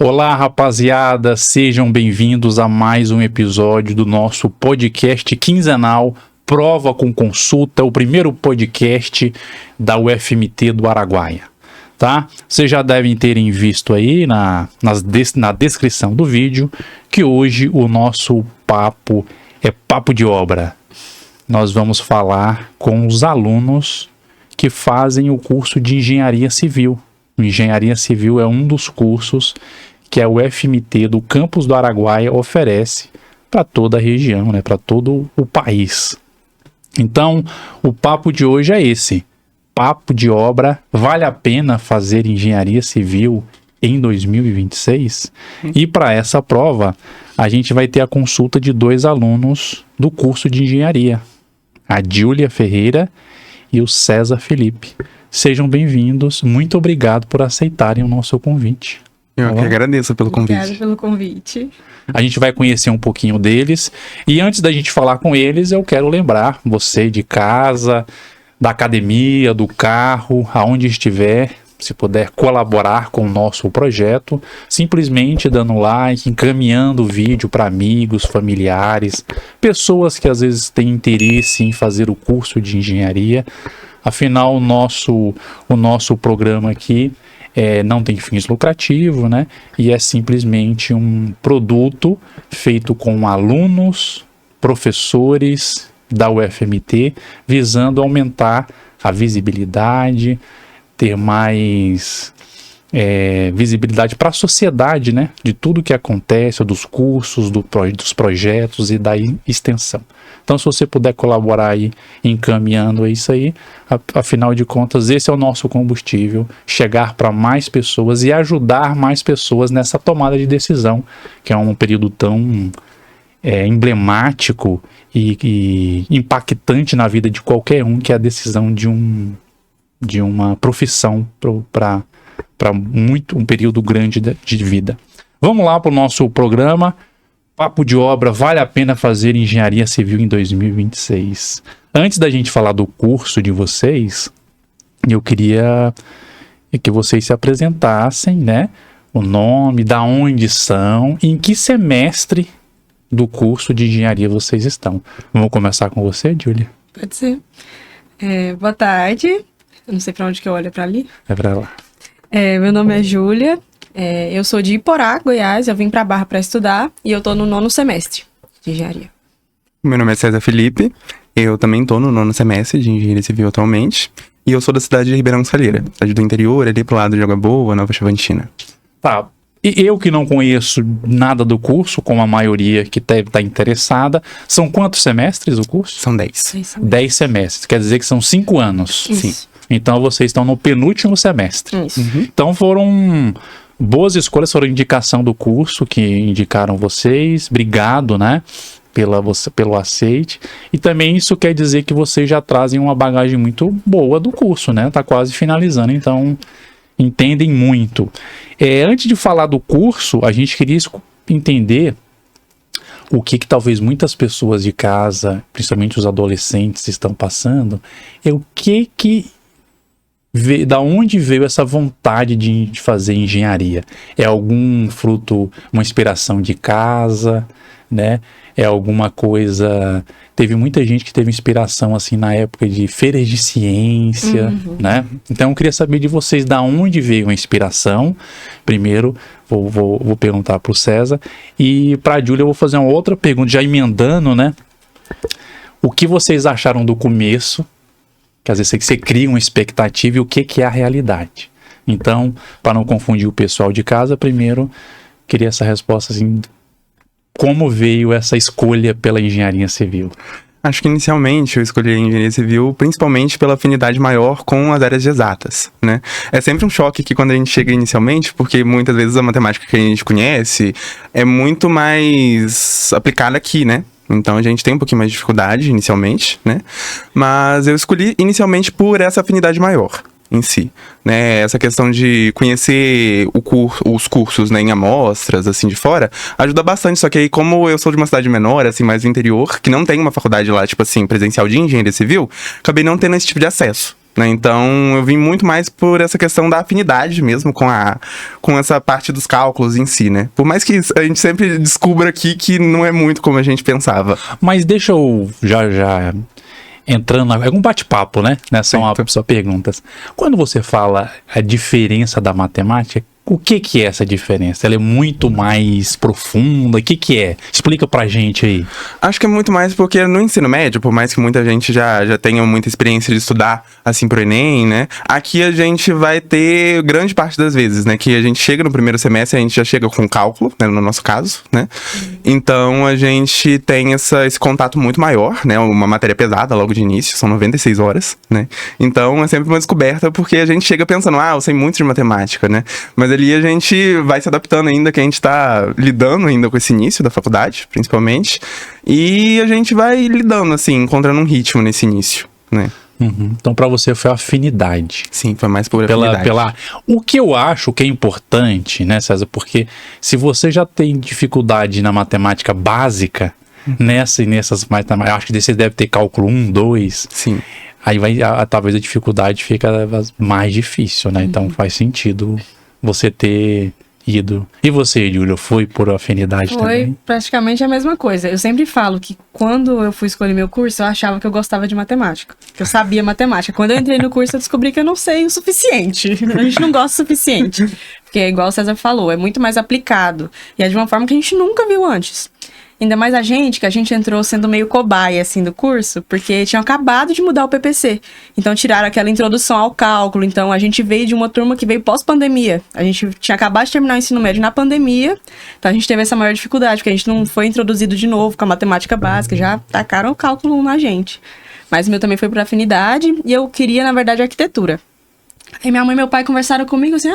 Olá, rapaziada, sejam bem-vindos a mais um episódio do nosso podcast quinzenal Prova com Consulta, o primeiro podcast da UFMT do Araguaia, tá? Vocês já devem terem visto aí na descrição do vídeo que hoje o nosso papo é papo de obra. Nós vamos falar com os alunos que fazem o curso de Engenharia Civil. Engenharia Civil é um dos cursos que a UFMT do campus do Araguaia oferece para toda a região, né, para todo o país. Então, o papo de hoje é esse. Papo de obra, vale a pena fazer Engenharia Civil em 2026? E para essa prova, a gente vai ter a consulta de dois alunos do curso de Engenharia, a Júlia Ferreira e o César Felipe. Sejam bem-vindos, muito obrigado por aceitarem o nosso convite. Eu que agradeço pelo convite. Obrigada pelo convite. A gente vai conhecer um pouquinho deles. E antes da gente falar com eles, eu quero lembrar você de casa, da academia, do carro, aonde estiver, se puder colaborar com o nosso projeto, simplesmente dando like, encaminhando o vídeo para amigos, familiares, pessoas que às vezes têm interesse em fazer o curso de engenharia. Afinal, o nosso programa aqui não tem fins lucrativos, né? E é simplesmente um produto feito com alunos, professores da UFMT, visando aumentar a visibilidade, ter mais visibilidade para a sociedade, né? De tudo que acontece, dos cursos, dos projetos e da extensão. Então, se você puder colaborar aí, encaminhando isso aí, afinal de contas, esse é o nosso combustível, chegar para mais pessoas e ajudar mais pessoas nessa tomada de decisão, que é um período tão emblemático e impactante na vida de qualquer um, que é a decisão de uma profissão para um período grande de vida. Vamos lá para o nosso programa. Papo de obra, vale a pena fazer Engenharia Civil em 2026. Antes da gente falar do curso de vocês, eu queria que vocês se apresentassem, né? O nome, da onde são, em que semestre do curso de engenharia vocês estão. Vamos começar com você, Júlia? Pode ser. Boa tarde. Eu não sei para onde que eu olho, para ali. É para lá. Meu nome é Júlia. Eu sou de Iporá, Goiás. Eu vim para Barra para estudar e eu tô no 9º semestre de engenharia. Meu nome é César Felipe. Eu também tô no 9º semestre de Engenharia Civil atualmente. E eu sou da cidade de Ribeirão Salheira, cidade do interior, ali pro lado de Água Boa, Nova Chavantina. Tá. E eu que não conheço nada do curso, como a maioria que deve estar interessada, são quantos semestres o curso? São 10. 10 semestres, quer dizer que são 5 anos. Isso. Sim. Então vocês estão no penúltimo semestre. Isso. Então foram boas escolhas, foram indicação do curso que indicaram vocês. Obrigado, né, pelo aceite. E também isso quer dizer que vocês já trazem uma bagagem muito boa do curso, né? Tá quase finalizando, então entendem muito. Antes de falar do curso, a gente queria entender o que talvez muitas pessoas de casa, principalmente os adolescentes, estão passando, da onde veio essa vontade de fazer engenharia? É algum fruto, uma inspiração de casa, né? É alguma coisa... Teve muita gente que teve inspiração assim na época de feiras de ciência, né? Então eu queria saber de vocês da onde veio a inspiração. Primeiro, vou perguntar para o César. E para a Júlia eu vou fazer uma outra pergunta, já emendando, né? O que vocês acharam do começo? Que às vezes você cria uma expectativa e o que é a realidade. Então, para não confundir o pessoal de casa, primeiro, queria essa resposta assim, como veio essa escolha pela engenharia civil? Acho que inicialmente eu escolhi a engenharia civil principalmente pela afinidade maior com as áreas de exatas, né? É sempre um choque que quando a gente chega inicialmente, porque muitas vezes a matemática que a gente conhece é muito mais aplicada aqui, né? Então a gente tem um pouquinho mais de dificuldade inicialmente, né? Mas eu escolhi inicialmente por essa afinidade maior em si, né? Essa questão de conhecer os cursos, né, em amostras, assim, de fora, ajuda bastante. Só que aí, como eu sou de uma cidade menor, assim, mais do interior, que não tem uma faculdade lá, tipo assim, presencial de engenharia civil, acabei não tendo esse tipo de acesso, né? Então, eu vim muito mais por essa questão da afinidade mesmo com essa parte dos cálculos em si, né? Por mais que a gente sempre descubra aqui que não é muito como a gente pensava. Mas deixa eu já entrando... É um bate-papo, né? Nessa só perguntas. Quando você fala a diferença da matemática, o que é essa diferença? Ela é muito mais profunda? O que é? Explica pra gente aí. Acho que é muito mais porque no ensino médio, por mais que muita gente já tenha muita experiência de estudar assim pro Enem, né? Aqui a gente vai ter grande parte das vezes, né? Que a gente chega no primeiro semestre, a gente já chega com cálculo, né? No nosso caso, né? Então a gente tem esse contato muito maior, né? Uma matéria pesada logo de início, são 96 horas, né? Então é sempre uma descoberta porque a gente chega pensando, eu sei muito de matemática, né? Mas ali a gente vai se adaptando ainda, que a gente tá lidando ainda com esse início da faculdade, principalmente. E a gente vai lidando, assim, encontrando um ritmo nesse início, né? Então, pra você foi afinidade. Sim, foi mais por afinidade. O que eu acho que é importante, né, César? Porque se você já tem dificuldade na matemática básica, nessa e nessas matemáticas, acho que você deve ter cálculo 1, 2. Sim. Aí talvez a dificuldade fica mais difícil, né? Então faz sentido você ter ido. E você, Júlia, foi por afinidade também? Foi praticamente a mesma coisa. Eu sempre falo que quando eu fui escolher meu curso, eu achava que eu gostava de matemática, que eu sabia matemática. Quando eu entrei no curso, eu descobri que eu não sei o suficiente. A gente não gosta o suficiente. Porque, igual o César falou, é muito mais aplicado. E é de uma forma que a gente nunca viu antes. Ainda mais que a gente entrou sendo meio cobaia, assim, do curso, porque tinham acabado de mudar o PPC. Então, tiraram aquela introdução ao cálculo. Então, a gente veio de uma turma que veio pós-pandemia. A gente tinha acabado de terminar o ensino médio na pandemia. Então, a gente teve essa maior dificuldade, porque a gente não foi introduzido de novo com a matemática básica. Já tacaram o cálculo na gente. Mas o meu também foi por afinidade. E eu queria, na verdade, arquitetura. Aí minha mãe e meu pai conversaram comigo assim,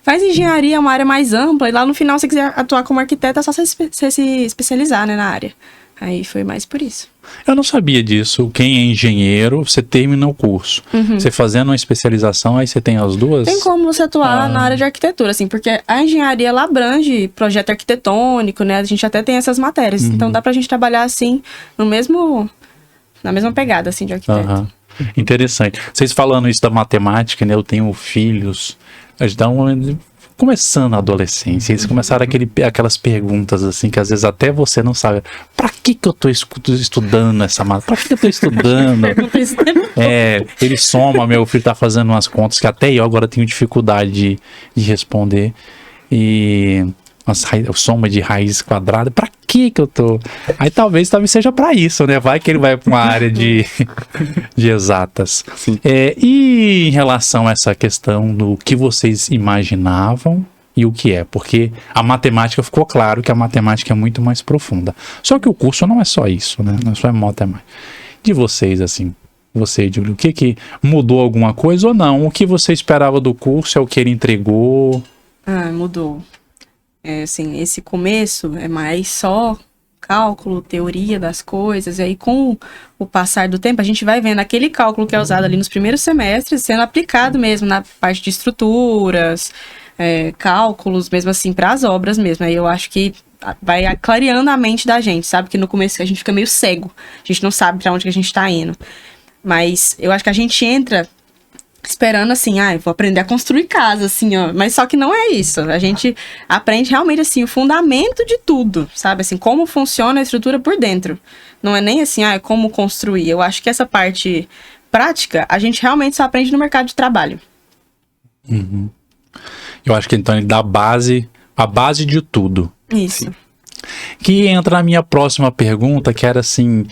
faz engenharia, é uma área mais ampla, e lá no final, se você quiser atuar como arquiteto, é só você se especializar, né, na área. Aí foi mais por isso. Eu não sabia disso. Quem é engenheiro, você termina o curso. Você fazendo uma especialização, aí você tem as duas? Tem como você atuar na área de arquitetura, assim, porque a engenharia, ela abrange projeto arquitetônico, né, a gente até tem essas matérias. Então dá pra gente trabalhar, assim, na mesma pegada, assim, de arquiteto. Interessante. Vocês falando isso da matemática, né? Eu tenho filhos, eles começando a adolescência, eles começaram aquelas perguntas assim, que às vezes até você não sabe. Pra que eu tô estudando essa matemática? Pra que eu tô estudando? Ele soma, meu filho tá fazendo umas contas que até eu agora tenho dificuldade de responder. E soma de raiz quadrada, pra que eu tô? Aí talvez seja pra isso, né? Vai que ele vai pra uma área de exatas. E em relação a essa questão do que vocês imaginavam e o que é? Porque a matemática, ficou claro que a matemática é muito mais profunda. Só que o curso não é só isso, né? Não é só matemática. De vocês, assim, você, Júlio, o que mudou alguma coisa ou não? O que você esperava do curso é o que ele entregou? Mudou. Assim, esse começo é mais só cálculo, teoria das coisas, e aí com o passar do tempo a gente vai vendo aquele cálculo que é usado ali nos primeiros semestres sendo aplicado mesmo na parte de estruturas, cálculos mesmo assim para as obras mesmo. Aí eu acho que vai clareando a mente da gente, sabe? Que no começo a gente fica meio cego, a gente não sabe para onde que a gente tá indo, mas eu acho que a gente entra esperando assim, vou aprender a construir casa, assim, ó. Mas só que não é isso. A gente aprende realmente, assim, o fundamento de tudo, sabe? Assim, como funciona a estrutura por dentro. Não é nem assim, como construir. Eu acho que essa parte prática, a gente realmente só aprende no mercado de trabalho. Eu acho que então ele dá a base de tudo. Isso. Sim. Que entra na minha próxima pergunta, que era assim...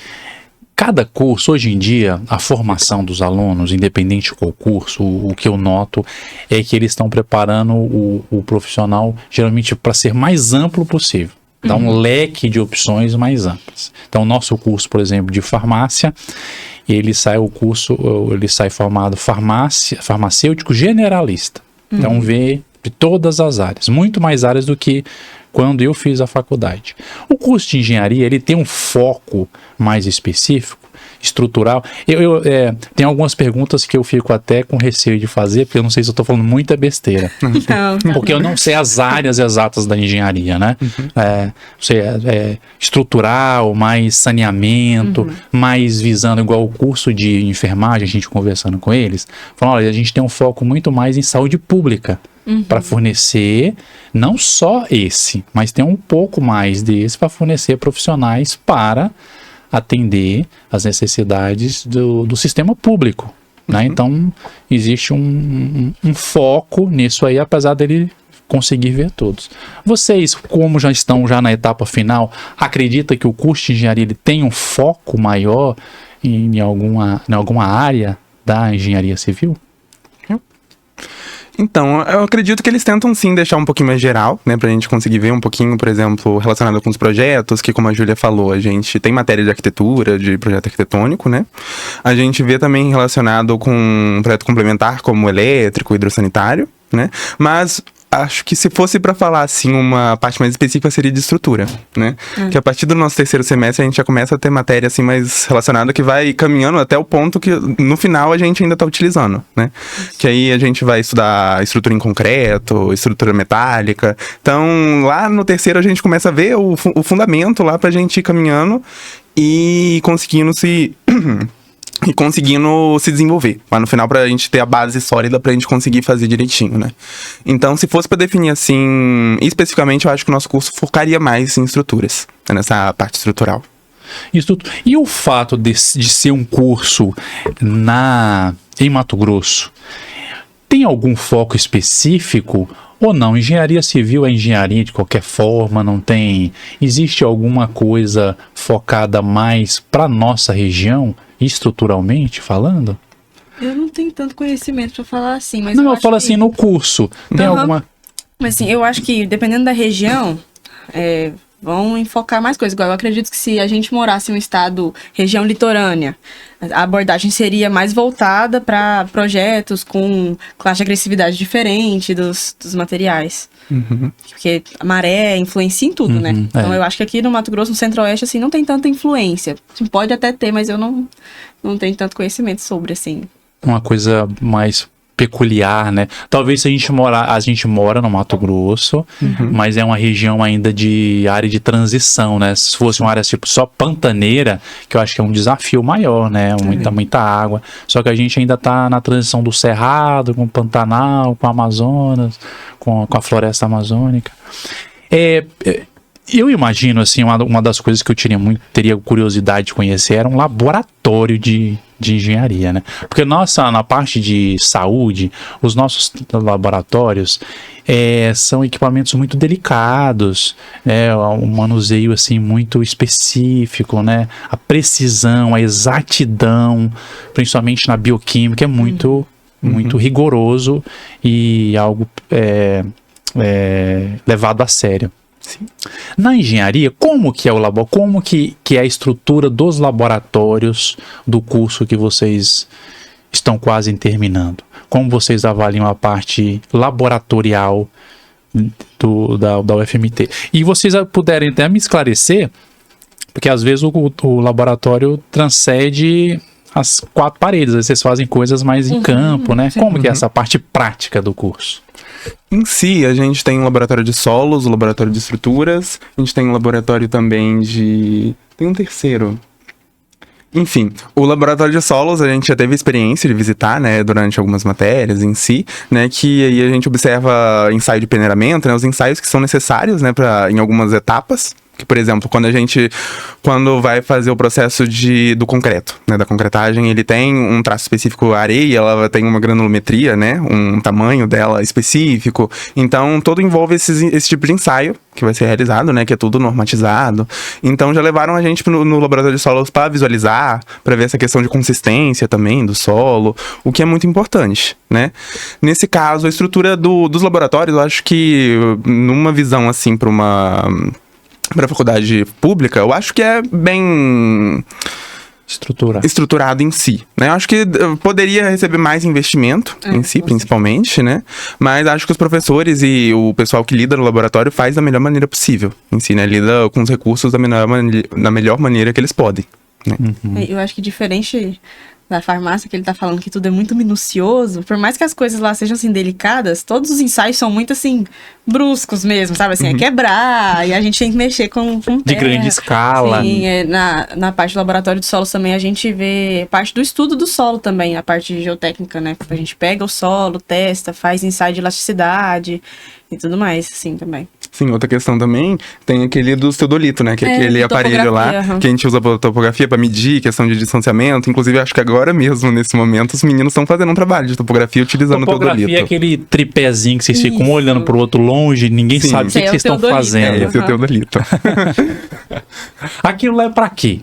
Cada curso, hoje em dia, a formação dos alunos, independente qual curso, o que eu noto é que eles estão preparando o profissional, geralmente, para ser mais amplo possível. Dar um leque de opções mais amplas. Então, o nosso curso, por exemplo, de farmácia, ele sai formado farmacêutico generalista. Então, vê de todas as áreas, muito mais áreas do que quando eu fiz a faculdade. O curso de engenharia, ele tem um foco mais específico, estrutural. Tem algumas perguntas que eu fico até com receio de fazer, porque eu não sei se eu estou falando muita besteira. Não. Porque eu não sei as áreas exatas da engenharia, né? Estrutural, mais saneamento, mais visando igual o curso de enfermagem, a gente conversando com eles, falando, olha, a gente tem um foco muito mais em saúde pública para fornecer, não só esse, mas tem um pouco mais desse para fornecer profissionais para atender as necessidades do sistema público, né? Então, existe um foco nisso aí, apesar dele conseguir ver todos. Vocês, como já estão na etapa final, acreditam que o curso de engenharia ele tem um foco maior em alguma área da engenharia civil? Então, eu acredito que eles tentam sim deixar um pouquinho mais geral, né, pra gente conseguir ver um pouquinho, por exemplo, relacionado com os projetos, que como a Júlia falou, a gente tem matéria de arquitetura, de projeto arquitetônico, né? A gente vê também relacionado com um projeto complementar como elétrico, hidrossanitário, né? Mas acho que se fosse para falar assim uma parte mais específica seria de estrutura, né? Que a partir do nosso terceiro semestre a gente já começa a ter matéria assim mais relacionada que vai caminhando até o ponto que no final a gente ainda tá utilizando, né? Que aí a gente vai estudar estrutura em concreto, estrutura metálica. Então, lá no terceiro a gente começa a ver o fundamento lá pra gente ir caminhando e conseguindo se desenvolver. Lá no final, pra gente ter a base sólida pra gente conseguir fazer direitinho, né? Então, se fosse pra definir assim, especificamente, eu acho que o nosso curso focaria mais em estruturas, né? Nessa parte estrutural. E o fato de ser um curso em Mato Grosso, tem algum foco específico ou não? Engenharia civil é engenharia de qualquer forma, não tem... Existe alguma coisa focada mais para nossa região, estruturalmente falando? Eu não tenho tanto conhecimento pra falar assim, mas Não, eu acho falo que... assim, no curso. Tem alguma... Mas assim, eu acho que dependendo da região, vão enfocar mais coisas. Igual eu acredito que se a gente morasse em um estado, região litorânea, a abordagem seria mais voltada para projetos com classe de agressividade diferente dos materiais. Porque a maré influencia em tudo, né? Então eu acho que aqui no Mato Grosso, no Centro-Oeste, assim, não tem tanta influência. Pode até ter, mas eu não tenho tanto conhecimento sobre, assim. Uma coisa mais peculiar, né? Talvez se a gente mora no Mato Grosso, mas é uma região ainda de área de transição, né? Se fosse uma área tipo só pantaneira, que eu acho que é um desafio maior, né? Muita água. Só que a gente ainda tá na transição do Cerrado, com o Pantanal, com o Amazonas, com a floresta amazônica. Eu imagino, assim, uma das coisas que eu teria curiosidade de conhecer era um laboratório de engenharia, né? Porque na parte de saúde, os nossos laboratórios são equipamentos muito delicados, um manuseio, assim, muito específico, né? A precisão, a exatidão, principalmente na bioquímica, é muito rigoroso e algo levado a sério. Sim. Na engenharia, como que é o como que é a estrutura dos laboratórios do curso que vocês estão quase terminando? Como vocês avaliam a parte laboratorial da UFMT? E vocês puderem até me esclarecer, porque às vezes o laboratório transcende as 4 paredes, às vezes vocês fazem coisas mais em campo, né? Sim. Como que é essa parte prática do curso? Em si, a gente tem um laboratório de solos, um laboratório de estruturas, a gente tem um laboratório também tem um terceiro. Enfim, o laboratório de solos a gente já teve experiência de visitar, né, durante algumas matérias em si, né, que aí a gente observa ensaio de peneiramento, né, os ensaios que são necessários, né, em algumas etapas. Que, por exemplo, quando vai fazer o processo do concreto, né, da concretagem, ele tem um traço específico, a areia, ela tem uma granulometria, né, um tamanho dela específico, então todo envolve esse tipo de ensaio que vai ser realizado, né, que é tudo normatizado. Então já levaram a gente no laboratório de solos para visualizar, para ver essa questão de consistência também do solo, o que é muito importante, né. Nesse caso, a estrutura dos laboratórios, eu acho que numa visão assim para a faculdade pública, eu acho que é bem estruturado em si, né? Eu acho que poderia receber mais investimento em si, principalmente, né? Mas acho que os professores e o pessoal que lida no laboratório faz da melhor maneira possível em si, né? Lida com os recursos da melhor maneira que eles podem, né? Eu acho que diferente da farmácia, que ele tá falando que tudo é muito minucioso, por mais que as coisas lá sejam, assim, delicadas, todos os ensaios são muito, assim, bruscos mesmo, sabe? Assim, é quebrar, e a gente tem que mexer com De terra. grande escala. Sim, na parte do laboratório de solos também a gente vê parte do estudo do solo também, a parte de geotécnica, né? A gente pega o solo, testa, faz ensaio de elasticidade e tudo mais, assim, também. Sim, outra questão também, tem aquele do teodolito, né? Que é aquele aparelho lá, topografia, que a gente usa pra topografia, pra medir, questão de distanciamento. Inclusive, acho que agora mesmo, nesse momento, os meninos estão fazendo um trabalho de topografia utilizando o Topografia teodolito. é aquele tripézinho que vocês ficam um Isso. olhando pro outro longe, ninguém Sim. sabe o que É o vocês estão teodolito, fazendo. Esse é o teodolito. Aquilo lá é pra quê?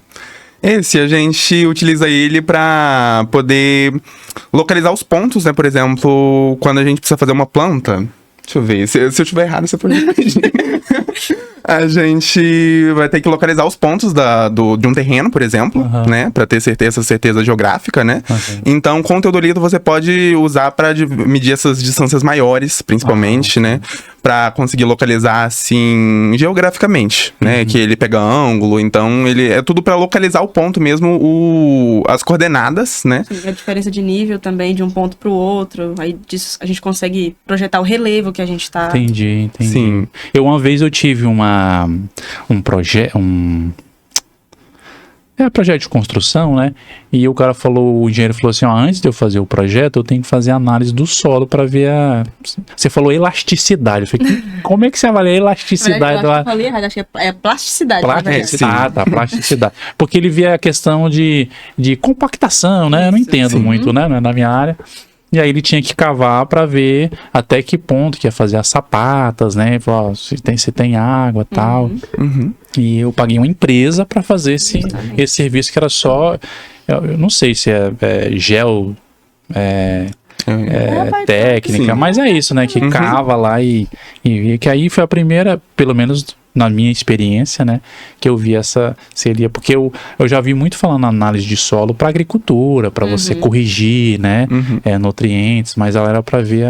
Esse, a gente utiliza ele para poder localizar os pontos, né? Por exemplo, quando a gente precisa fazer uma planta. Deixa eu ver, se eu estiver errado, você pode me pedir. A gente vai ter que localizar os pontos de um terreno, por exemplo, né? Para ter certeza geográfica, né? Então, com o teodolito você pode usar para medir essas distâncias maiores, principalmente, né? Para conseguir localizar, assim, geograficamente, né? Que ele pega ângulo, então ele é tudo para localizar o ponto mesmo, as coordenadas, né? Sim, a diferença de nível também, de um ponto pro outro, aí disso a gente consegue projetar o relevo que a gente tá... Entendi. Sim. Uma vez eu tive um projeto, projeto de construção, né? E o cara falou, o engenheiro falou assim, ó, antes de eu fazer o projeto, eu tenho que fazer análise do solo para ver Você falou elasticidade. Eu falei, como é que você avalia a elasticidade? Eu acho que eu falei errado, acho que é plasticidade. na verdade. Plasticidade, plasticidade. Porque ele via a questão de compactação, né? Eu não Isso. entendo muito, né? Na minha área. E aí ele tinha que cavar para ver até que ponto que ia fazer as sapatas, né? Falou, ó, se tem água e tal. E eu paguei uma empresa para fazer esse serviço que era só... Eu não sei se é gel... técnica, Sim. mas é isso, né? Que cava lá e que aí foi a primeira, pelo menos na minha experiência, né? Que eu vi seria, porque eu já vi muito falando análise de solo para agricultura, para você corrigir, né? Nutrientes, mas ela era para ver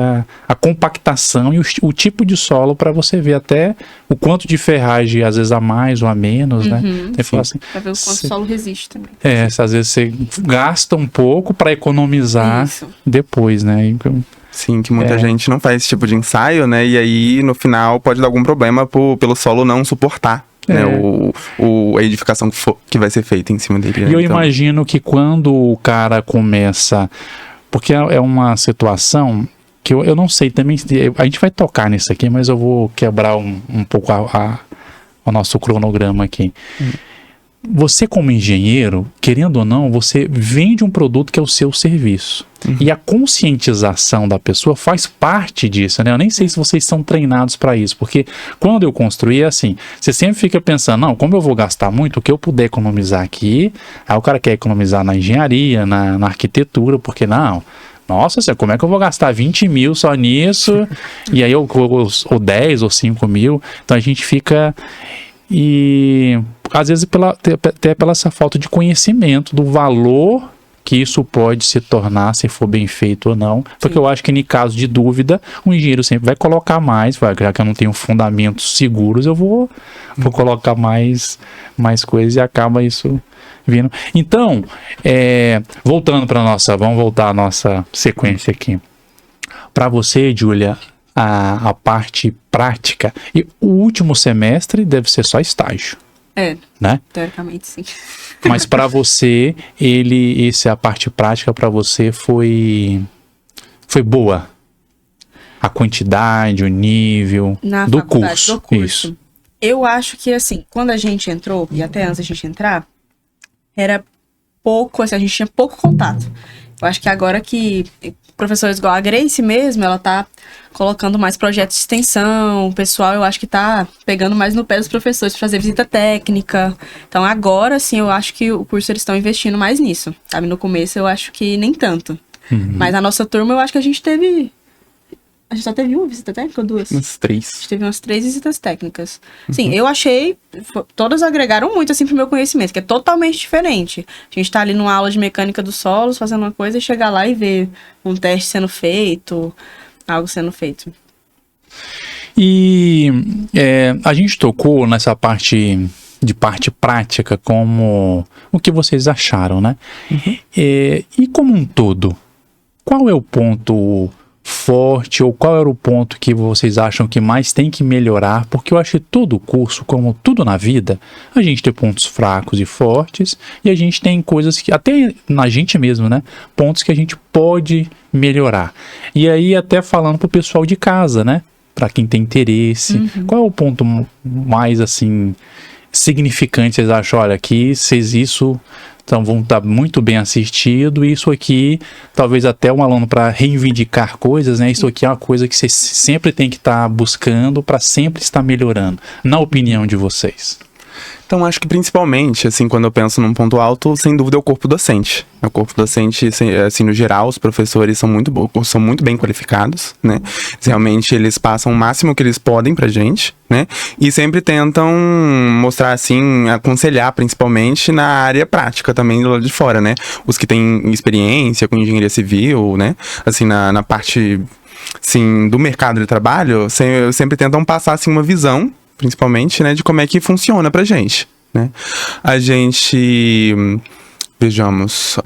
a compactação e o tipo de solo para você ver até o quanto de ferragem, às vezes a mais ou a menos, né? Então, fala assim, Pra ver o quanto o solo resiste também. às vezes você gasta um pouco para economizar Isso. depois, né? Então, Sim, que muita gente não faz esse tipo de ensaio, né? E aí, no final, pode dar algum problema pelo solo não suportar, né? A edificação que vai ser feita em cima dele. E né? eu Então, imagino que quando o cara começa... Porque é uma situação que eu não sei também... A gente vai tocar nisso aqui, mas eu vou quebrar um pouco o nosso cronograma aqui. Você, como engenheiro, querendo ou não, você vende um produto que é o seu serviço. E a conscientização da pessoa faz parte disso, né? Eu nem sei se vocês são treinados para isso, porque quando eu construí, é assim, você sempre fica pensando, não, como eu vou gastar muito, o que eu puder economizar aqui, aí o cara quer economizar na engenharia, na arquitetura, porque não... Nossa, como é que eu vou gastar 20 mil só nisso? E aí ou 10 ou 5 mil. Então a gente fica... E às vezes até pela essa falta de conhecimento do valor que isso pode se tornar, se for bem feito ou não. Porque eu acho que em caso de dúvida, o engenheiro sempre vai colocar mais, já que eu não tenho fundamentos seguros, eu vou colocar mais coisas e acaba isso vindo. Então, vamos voltar à nossa sequência aqui. Para você, Júlia, a parte prática, e o último semestre deve ser só estágio, né? Teoricamente sim. Mas para você, a parte prática para você foi boa? A quantidade, o nível Na do faculdade, curso. do curso. Isso. Eu acho que, assim, quando a gente entrou, e até antes da gente entrar, era pouco, assim, a gente tinha pouco contato. Eu acho que agora que professores igual a Grace mesmo, ela tá colocando mais projetos de extensão, o pessoal eu acho que tá pegando mais no pé dos professores para fazer visita técnica. Então agora, sim, eu acho que o curso eles estão investindo mais nisso, sabe? No começo eu acho que nem tanto. Mas a nossa turma eu acho que a gente só teve uma visita técnica ou duas? Uns 3. A gente teve umas 3 visitas técnicas. Sim, eu achei... Todas agregaram muito, assim, pro meu conhecimento, que é totalmente diferente. A gente tá ali numa aula de mecânica dos solos, fazendo uma coisa, e chegar lá e ver um teste sendo feito, algo sendo feito. E a gente tocou nessa parte de parte prática, como o que vocês acharam, né? E como um todo, qual é o ponto forte ou qual era o ponto que vocês acham que mais tem que melhorar? Porque eu acho que todo curso, como tudo na vida, a gente tem pontos fracos e fortes e a gente tem coisas que, até na gente mesmo, né? Pontos que a gente pode melhorar. E aí até falando pro pessoal de casa, né? Para quem tem interesse, qual é o ponto mais assim significante vocês acham? Olha, aqui vocês isso então vão estar muito bem assistido, e isso aqui, talvez até um aluno para reivindicar coisas, né? Isso aqui é uma coisa que vocês sempre tem que estar buscando para sempre estar melhorando, na opinião de vocês. Então, acho que principalmente, assim, quando eu penso num ponto alto, sem dúvida é o corpo docente. O corpo docente, assim, no geral, os professores são muito bem qualificados, né? Realmente, eles passam o máximo que eles podem pra gente, né? E sempre tentam mostrar, assim, aconselhar, principalmente, na área prática também do lado de fora, né? Os que têm experiência com engenharia civil, né? Assim, na parte, assim, do mercado de trabalho, sempre tentam passar, assim, uma visão, principalmente, né, de como é que funciona pra gente, né? A gente, vejamos,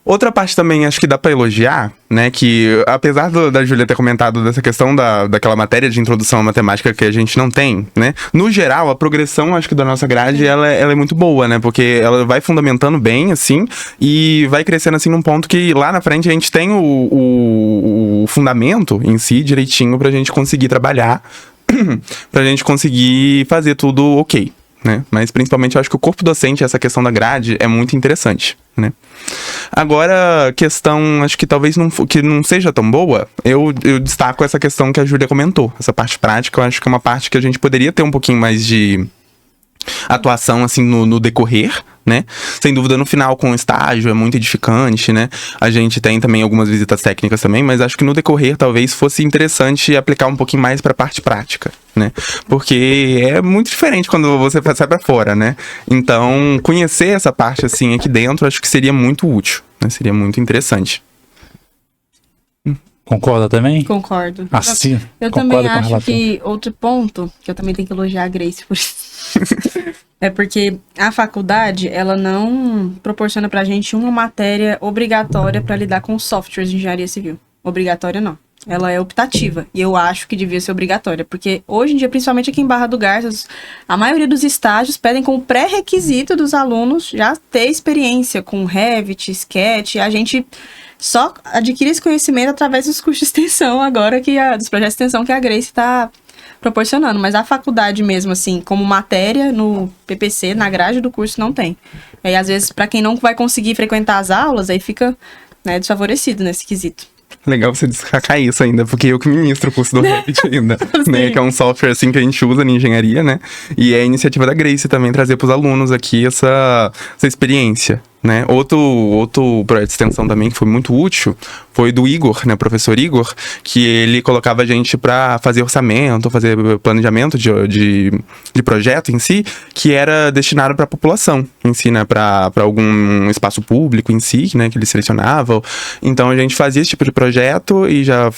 outra parte também acho que dá pra elogiar, né, que apesar da Júlia ter comentado dessa questão daquela matéria de introdução à matemática que a gente não tem, né, no geral, a progressão, acho que da nossa grade, ela é muito boa, né, porque ela vai fundamentando bem, assim, e vai crescendo, assim, num ponto que lá na frente a gente tem o fundamento em si direitinho pra gente conseguir trabalhar, pra gente conseguir fazer tudo ok, né? Mas principalmente eu acho que o corpo docente, essa questão da grade, é muito interessante, né? Agora, questão, acho que talvez que não seja tão boa, eu destaco essa questão que a Júlia comentou. Essa parte prática, eu acho que é uma parte que a gente poderia ter um pouquinho mais de atuação, assim, no decorrer, né? Sem dúvida, no final, com o estágio, é muito edificante, né? A gente tem também algumas visitas técnicas também, mas acho que no decorrer, talvez, fosse interessante aplicar um pouquinho mais para a parte prática, né? Porque é muito diferente quando você sai para fora, né? Então, conhecer essa parte, assim, aqui dentro, acho que seria muito útil, né? Seria muito interessante. Concorda também? Concordo. Assim, eu também acho que outro ponto, que eu também tenho que elogiar a Grace por isso, é porque a faculdade, ela não proporciona pra gente uma matéria obrigatória pra lidar com softwares de engenharia civil. Obrigatória não. Ela é optativa. E eu acho que devia ser obrigatória. Porque hoje em dia, principalmente aqui em Barra do Garças, a maioria dos estágios pedem como pré-requisito dos alunos já ter experiência com Revit, Sketch. A gente só adquire esse conhecimento através dos cursos de extensão agora, dos projetos de extensão que a Grace está proporcionando. Mas a faculdade mesmo, assim, como matéria no PPC, na grade do curso, não tem. E aí, às vezes, para quem não vai conseguir frequentar as aulas, aí fica, né, desfavorecido nesse quesito. Legal você destacar isso ainda, porque eu que ministro o curso do Revit ainda, né? Que é um software, assim, que a gente usa na engenharia, né? E é a iniciativa da Grace também trazer para os alunos aqui essa experiência, né? Outro projeto de extensão também que foi muito útil foi do Igor, né? O professor Igor, que ele colocava a gente para fazer orçamento, fazer planejamento de projeto em si, que era destinado para a população em si, né? Para algum espaço público em si, né? Que ele selecionava. Então a gente fazia esse tipo de projeto e já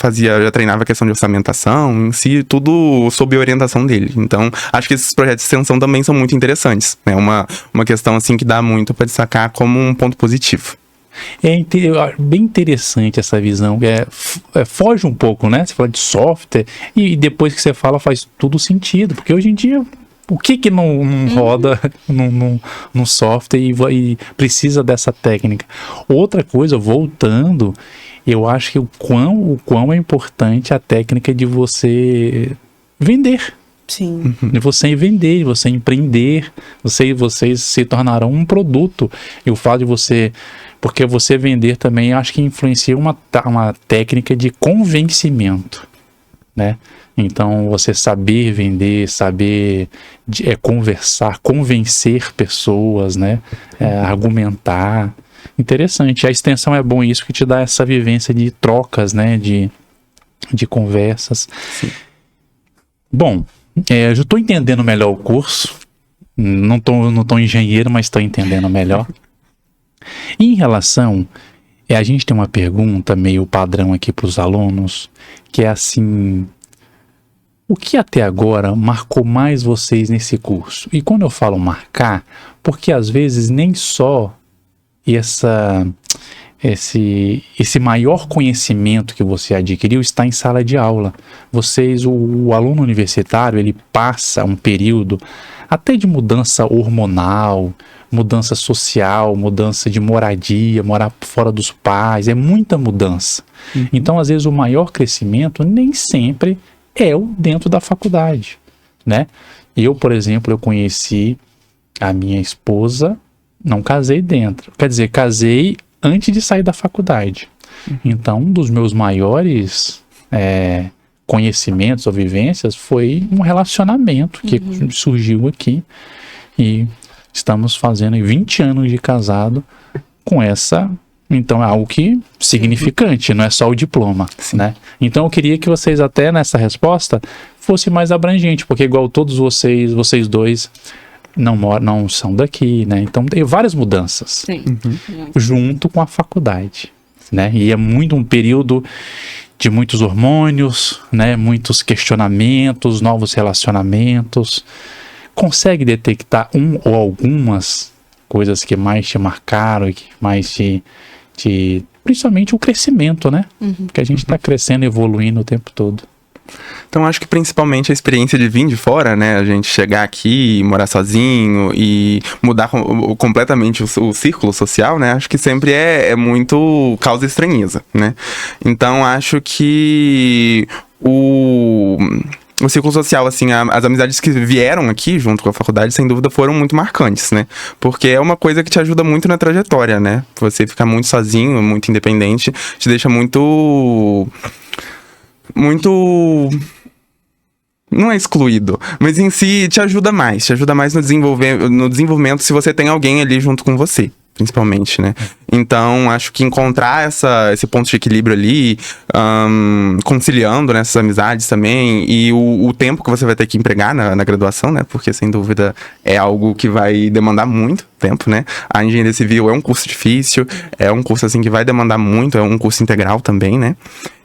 treinava a questão de orçamentação em si, tudo sob a orientação dele. Então acho que esses projetos de extensão também são muito interessantes, né? Uma questão assim que dá muito para destacar como um ponto positivo. É bem interessante essa visão, foge um pouco, né? Você fala de software e depois que você fala faz tudo sentido, porque hoje em dia o que não roda num software e precisa dessa técnica. Outra coisa, voltando, eu acho que o quão é importante a técnica de você vender. Sim. De você vender, de você empreender, vocês se tornarão um produto. E o fato de você... Porque você vender também, acho que influencia uma técnica de convencimento, né? Então, você saber vender, saber conversar, convencer pessoas, né? Argumentar. Interessante. A extensão é bom isso, que te dá essa vivência de trocas, né? De conversas. Sim. Bom, eu já estou entendendo melhor o curso. Não tô engenheiro, mas estou entendendo melhor. Em relação, a gente tem uma pergunta meio padrão aqui para os alunos, que é assim, O que até agora marcou mais vocês nesse curso? E quando eu falo marcar, porque às vezes nem só esse maior conhecimento que você adquiriu está em sala de aula. O aluno universitário, ele passa um período até de mudança hormonal, mudança social, mudança de moradia, morar fora dos pais, é muita mudança. Então, às vezes, o maior crescimento nem sempre é o dentro da faculdade, né? Eu, por exemplo, eu conheci a minha esposa, não casei dentro. Quer dizer, casei antes de sair da faculdade. Então, um dos meus maiores conhecimentos ou vivências foi um relacionamento que surgiu aqui. E estamos fazendo 20 anos de casado com essa... Então, é algo que significante, não é só o diploma, né? Então, eu queria que vocês, até nessa resposta, fosse mais abrangente, porque igual todos vocês dois não são daqui, né? Então, tem várias mudanças junto com a faculdade, né? E é muito um período de muitos hormônios, né? Muitos questionamentos, novos relacionamentos. Consegue detectar ou algumas coisas que mais te marcaram e que mais principalmente o crescimento, né? Porque a gente está crescendo, evoluindo o tempo todo. Então, acho que principalmente a experiência de vir de fora, né? A gente chegar aqui, morar sozinho e mudar completamente o círculo social, né? Acho que sempre é muito causa estranheza, né? Então, acho que o círculo social, assim, as amizades que vieram aqui junto com a faculdade, sem dúvida, foram muito marcantes, né? Porque é uma coisa que te ajuda muito na trajetória, né? Você ficar muito sozinho, muito independente, te deixa muito... não é excluído, mas em si te ajuda mais no desenvolvimento se você tem alguém ali junto com você, principalmente, né? Então, acho que encontrar esse ponto de equilíbrio ali, conciliando nessas amizades também, e o tempo que você vai ter que empregar na graduação, né? Porque, sem dúvida, é algo que vai demandar muito tempo, né? A engenharia civil é um curso difícil, é um curso, assim, que vai demandar muito, é um curso integral também, né?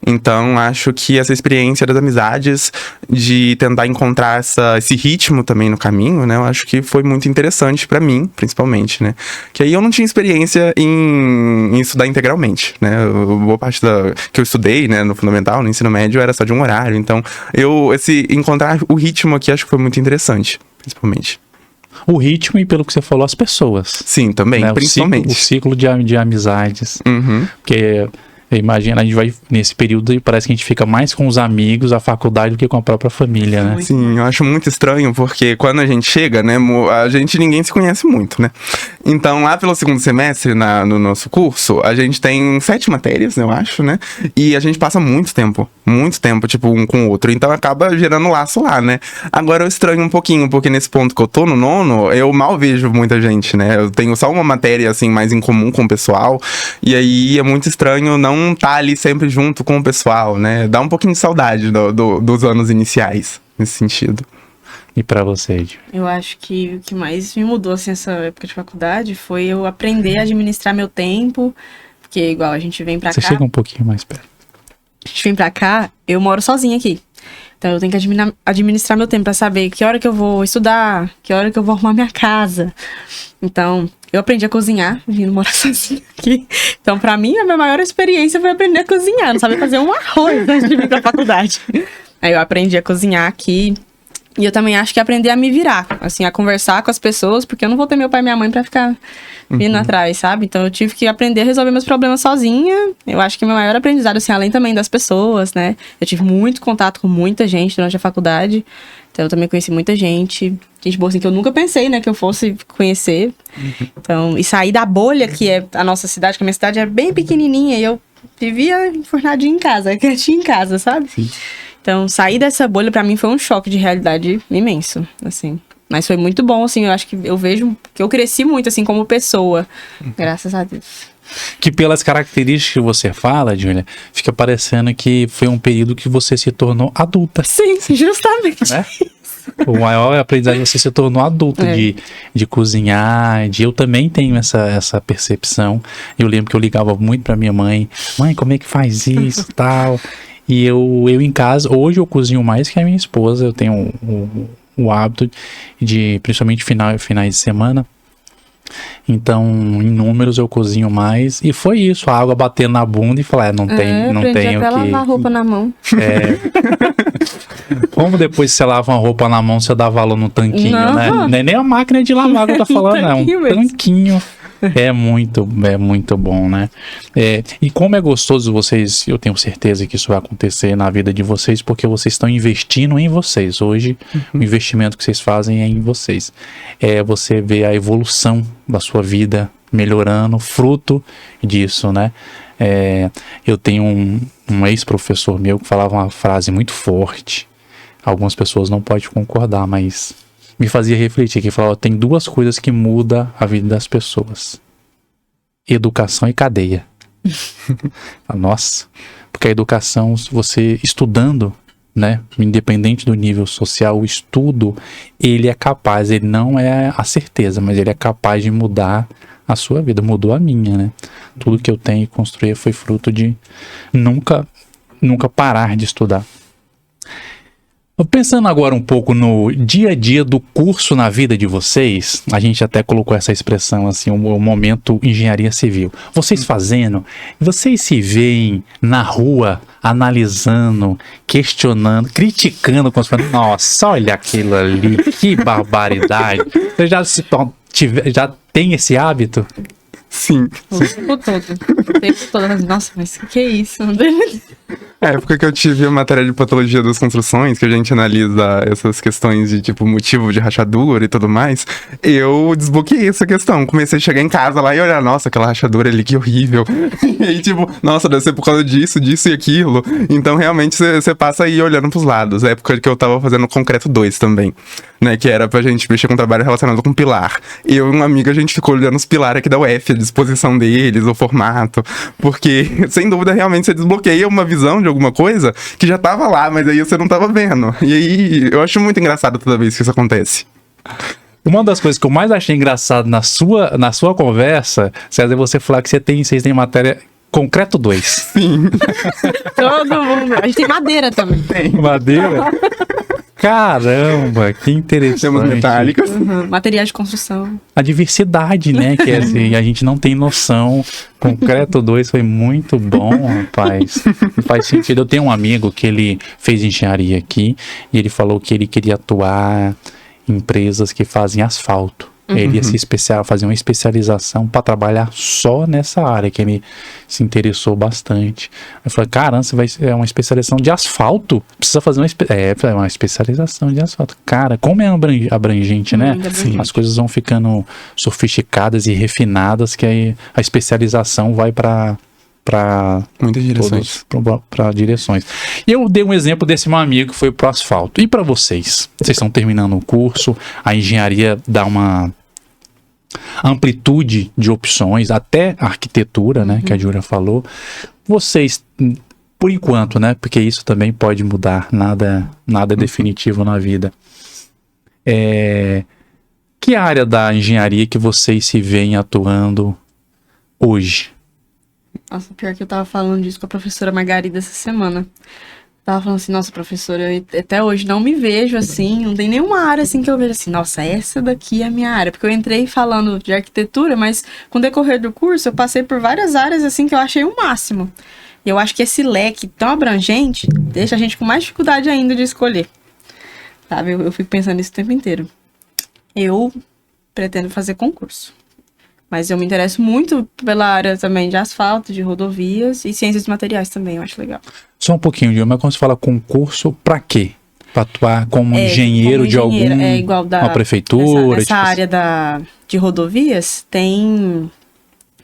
Então, acho que essa experiência das amizades, de tentar encontrar esse ritmo também no caminho, né? Eu acho que foi muito interessante pra mim, principalmente, né? Que aí eu não tinha experiência em estudar integralmente, né? Boa parte que eu estudei, né, no fundamental, no ensino médio, era só de um horário. Então, encontrar o ritmo aqui, acho que foi muito interessante, principalmente. O ritmo e, pelo que você falou, as pessoas. Sim, também, né? Principalmente. O ciclo de amizades. Porque... Imagina, a gente vai nesse período e parece que a gente fica mais com os amigos, a faculdade, do que com a própria família, né? Sim, eu acho muito estranho, porque quando a gente chega, né, ninguém se conhece muito, né? Então, lá pelo segundo semestre, no nosso curso, a gente tem 7 matérias, eu acho, né? E a gente passa muito tempo, tipo, um com o outro. Então, acaba gerando laço lá, né? Agora, eu estranho um pouquinho, porque nesse ponto que eu tô, no nono, eu mal vejo muita gente, né? Eu tenho só uma matéria, assim, mais em comum com o pessoal. E aí, é muito estranho não tá ali sempre junto com o pessoal, né? Dá um pouquinho de saudade dos anos iniciais, nesse sentido. E pra você, Edil? Eu acho que o que mais me mudou, assim, essa época de faculdade foi eu aprender a administrar meu tempo, porque igual a gente vem pra cá... Você chega um pouquinho mais perto. A gente vem pra cá, eu moro sozinha aqui. Então eu tenho que administrar meu tempo pra saber que hora que eu vou estudar, que hora que eu vou arrumar minha casa. Então, eu aprendi a cozinhar, vindo morar sozinha aqui. Então, pra mim, a minha maior experiência foi aprender a cozinhar. Não sabia fazer um arroz antes de vir pra faculdade. Aí eu aprendi a cozinhar aqui. E eu também acho que aprender a me virar, assim, a conversar com as pessoas, porque eu não vou ter meu pai e minha mãe pra ficar vindo atrás, sabe? Então eu tive que aprender a resolver meus problemas sozinha. Eu acho que meu maior aprendizado, assim, além também das pessoas, né? Eu tive muito contato com muita gente durante a faculdade. Então eu também conheci muita gente boa, assim, que eu nunca pensei, né, que eu fosse conhecer. Então, e sair da bolha, que é a nossa cidade, que a minha cidade é bem pequenininha, e eu vivia enfornadinha em casa, quietinha em casa, sabe? Sim. Então, sair dessa bolha, pra mim, foi um choque de realidade imenso, assim. Mas foi muito bom, assim, eu acho que eu vejo que eu cresci muito, assim, como pessoa, graças a Deus. Que pelas características que você fala, Júlia, fica parecendo que foi um período que você se tornou adulta. Sim, justamente. Né? O maior aprendizagem é você se tornou adulto, de cozinhar, eu também tenho essa percepção. Eu lembro que eu ligava muito pra minha mãe, como é que faz isso e tal... E eu em casa, hoje eu cozinho mais que a minha esposa. Eu tenho o hábito de, principalmente finais de semana. Então, em números eu cozinho mais. E foi isso, a água batendo na bunda e falar, não tem o até que... lavar roupa na mão. Como depois você lava uma roupa na mão, você dá valor no tanquinho, Não. né? Não é nem a máquina de lavar que eu tô falando, é um tanquinho mesmo. tanquinho. É muito bom, né? E como é gostoso vocês, eu tenho certeza que isso vai acontecer na vida de vocês, porque vocês estão investindo em vocês. Hoje, o investimento que vocês fazem é em vocês. Você vê a evolução da sua vida melhorando, fruto disso, né? Eu tenho um ex-professor meu que falava uma frase muito forte. Algumas pessoas não podem concordar, mas me fazia refletir, que falava, tem duas coisas que mudam a vida das pessoas: educação e cadeia. Nossa, porque a educação, você estudando, né, independente do nível social, o estudo, ele é capaz, ele não é a certeza, mas ele é capaz de mudar a sua vida, mudou a minha, né? Tudo que eu tenho e construir foi fruto de nunca parar de estudar. Pensando agora um pouco no dia a dia do curso na vida de vocês, a gente até colocou essa expressão assim, o momento engenharia civil. Vocês fazendo, vocês se veem na rua analisando, questionando, criticando, nossa, olha aquilo ali, que barbaridade. Você já tem esse hábito? Sim. O tempo todo. Nossa, mas que é isso? A época que eu tive a matéria de patologia das construções, que a gente analisa essas questões de, tipo, motivo de rachadura e tudo mais, eu desbloqueei essa questão. Comecei a chegar em casa lá e olhar, nossa, aquela rachadura ali, que horrível. E aí, tipo, nossa, deve ser por causa disso e aquilo. Então, realmente, você passa aí olhando pros lados. A época que eu tava fazendo concreto 2 também, né, que era pra gente mexer com um trabalho relacionado com pilar. Eu e uma amiga, a gente ficou olhando os pilares aqui da UF, a disposição deles, o formato, porque, sem dúvida, realmente você desbloqueia uma visão de alguma coisa que já tava lá, mas aí você não tava vendo. E aí, eu acho muito engraçado toda vez que isso acontece. Uma das coisas que eu mais achei engraçado na sua conversa, César, é você falar que vocês têm matéria concreto 2. Sim. Todo mundo. A gente tem madeira também. Madeira? Caramba, que interessante. Temos metálicas. Materiais de construção. A diversidade, né? Que assim, a gente não tem noção. Concreto 2 foi muito bom, rapaz. Faz sentido. Eu tenho um amigo que ele fez engenharia aqui e ele falou que ele queria atuar em empresas que fazem asfalto. Ele ia fazer uma especialização para trabalhar só nessa área, que ele se interessou bastante. Eu falei, caramba, é uma especialização de asfalto? Precisa fazer uma especialização de asfalto. Cara, como é abrangente, né? Sim. As coisas vão ficando sofisticadas e refinadas, que aí a especialização vai para muitas direções. Para direções. E eu dei um exemplo desse meu amigo que foi pro asfalto. E para vocês? Vocês estão terminando o curso, a engenharia dá uma amplitude de opções, até a arquitetura, né, que a Júlia falou. Vocês, por enquanto, né, porque isso também pode mudar, nada é definitivo na vida. Que área da engenharia que vocês se veem atuando hoje? Nossa, pior que eu tava falando disso com a professora Margarida essa semana. Tava falando assim, nossa, professora, eu até hoje não me vejo assim, não tem nenhuma área assim que eu vejo assim, nossa, essa daqui é a minha área. Porque eu entrei falando de arquitetura, mas com o decorrer do curso eu passei por várias áreas assim que eu achei o máximo. E eu acho que esse leque tão abrangente deixa a gente com mais dificuldade ainda de escolher. Sabe, eu fico pensando nisso o tempo inteiro. Eu pretendo fazer concurso. Mas eu me interesso muito pela área também de asfalto, de rodovias e ciências de materiais também, eu acho legal. Só um pouquinho, Gil, mas quando você fala concurso, pra quê? Pra atuar como engenheiro de alguma prefeitura? Nessa área de rodovias, tem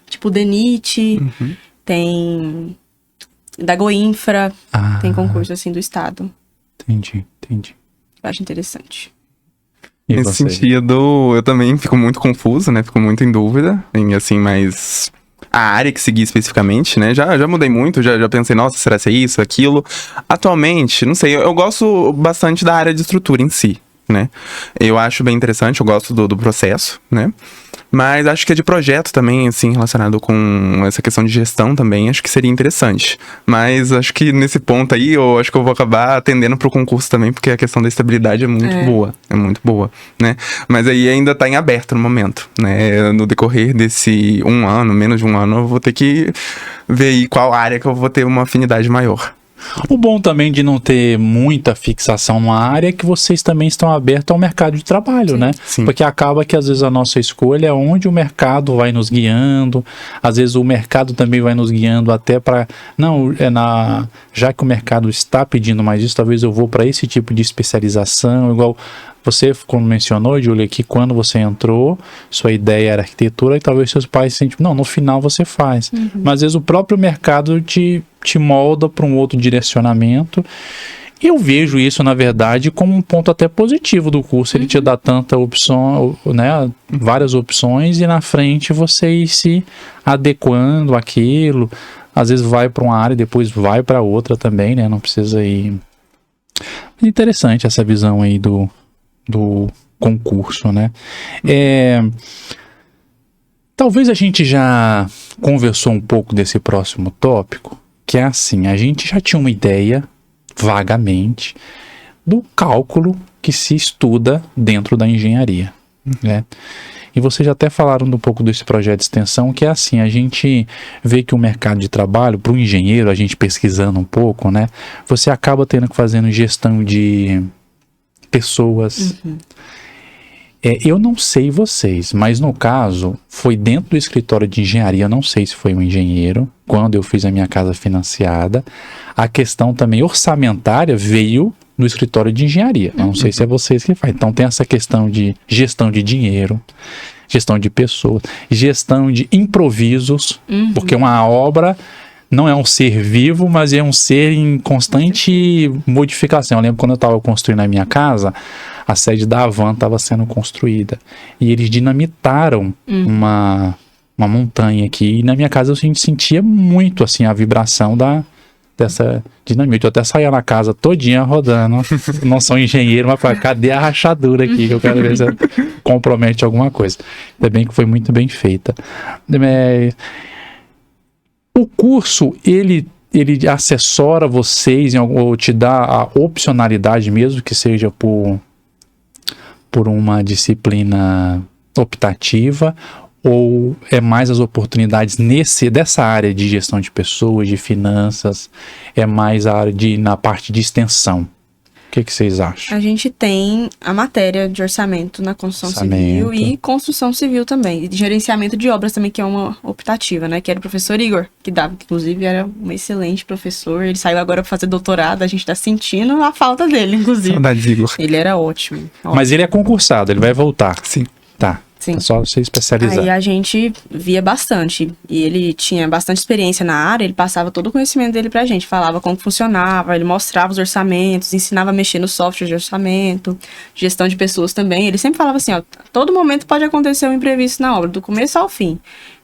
tipo DENIT, tem da Goinfra, tem concurso assim do estado. Entendi. Eu acho interessante. Nesse sentido, eu também fico muito confuso, né? Fico muito em dúvida em, assim, mas a área que seguir especificamente, né? Já mudei muito, já pensei, nossa, será que é isso, aquilo? Atualmente, não sei, eu gosto bastante da área de estrutura em si, né? Eu acho bem interessante, eu gosto do processo, né? Mas acho que é de projeto também, assim, relacionado com essa questão de gestão também, acho que seria interessante. Mas acho que nesse ponto aí, eu acho que eu vou acabar atendendo pro concurso também, porque a questão da estabilidade é muito boa, né? Mas aí ainda tá em aberto no momento, né? No decorrer desse menos de um ano, eu vou ter que ver aí qual área que eu vou ter uma afinidade maior. O bom também de não ter muita fixação numa área é que vocês também estão abertos ao mercado de trabalho, né? Sim. Porque acaba que às vezes a nossa escolha é onde o mercado vai nos guiando, às vezes o mercado também vai nos guiando até para... Não, já que o mercado está pedindo mais isso, talvez eu vou para esse tipo de especialização, igual... Você, como mencionou, Júlia, que quando você entrou, sua ideia era arquitetura e talvez seus pais sentem, não, no final você faz. Mas às vezes o próprio mercado te molda para um outro direcionamento. Eu vejo isso, na verdade, como um ponto até positivo do curso. Ele te dá tanta opção, né, várias opções, e na frente você ir se adequando àquilo. Às vezes vai para uma área e depois vai para outra também, né? Não precisa ir... Interessante essa visão aí do concurso, né? Talvez a gente já conversou um pouco desse próximo tópico, que é assim, a gente já tinha uma ideia, vagamente, do cálculo que se estuda dentro da engenharia, né? E vocês já até falaram um pouco desse projeto de extensão, que é assim, a gente vê que o mercado de trabalho, para o engenheiro, a gente pesquisando um pouco, né? Você acaba tendo que fazer gestão de pessoas. Eu não sei vocês, mas no caso, foi dentro do escritório de engenharia, eu não sei se foi um engenheiro, quando eu fiz a minha casa financiada, a questão também orçamentária veio no escritório de engenharia, eu não sei se é vocês que fazem, então tem essa questão de gestão de dinheiro, gestão de pessoas, gestão de improvisos, porque uma obra... Não é um ser vivo, mas é um ser em constante modificação. Eu lembro quando eu estava construindo a minha casa, a sede da Havan estava sendo construída. E eles dinamitaram uma montanha aqui. E na minha casa eu sentia muito assim, a vibração dessa dinamite. Eu até saía na casa todinha rodando. Não sou engenheiro, mas falei, cadê a rachadura aqui? Que eu quero ver se compromete alguma coisa. Ainda bem que foi muito bem feita. O curso, ele assessora vocês, ou te dá a opcionalidade, mesmo que seja por uma disciplina optativa, ou é mais as oportunidades dessa área de gestão de pessoas, de finanças, é mais a área na parte de extensão? O que vocês acham? A gente tem a matéria de orçamento na construção civil e construção civil também. E de gerenciamento de obras também, que é uma optativa, né? Que era o professor Igor, que dava, que inclusive era um excelente professor. Ele saiu agora para fazer doutorado, a gente tá sentindo a falta dele, inclusive. Saudades, Igor. Ele era ótimo. Mas ele é concursado, ele vai voltar. Sim. Tá. Sim. É só você especializar. Aí a gente via bastante. E ele tinha bastante experiência na área, ele passava todo o conhecimento dele pra gente. Falava como funcionava, ele mostrava os orçamentos, ensinava a mexer no software de orçamento, gestão de pessoas também. Ele sempre falava assim, ó, todo momento pode acontecer um imprevisto na obra, do começo ao fim.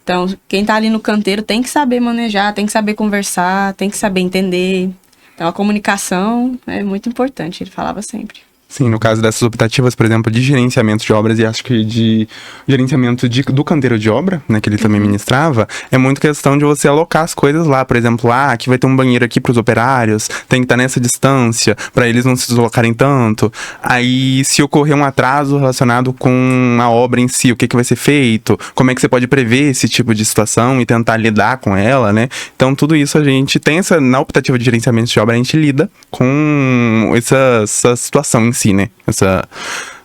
Então, quem tá ali no canteiro tem que saber manejar, tem que saber conversar, tem que saber entender. Então, a comunicação é muito importante, ele falava sempre. Sim, no caso dessas optativas, por exemplo, de gerenciamento de obras e acho que de gerenciamento do canteiro de obra, né, que ele também ministrava, é muito questão de você alocar as coisas lá. Por exemplo, aqui vai ter um banheiro aqui para os operários, tem que estar nessa distância, para eles não se deslocarem tanto. Aí, se ocorrer um atraso relacionado com a obra em si, o que vai ser feito, como é que você pode prever esse tipo de situação e tentar lidar com ela, né? Então, tudo isso a gente tem na optativa de gerenciamento de obra, a gente lida com essa situação em si, né?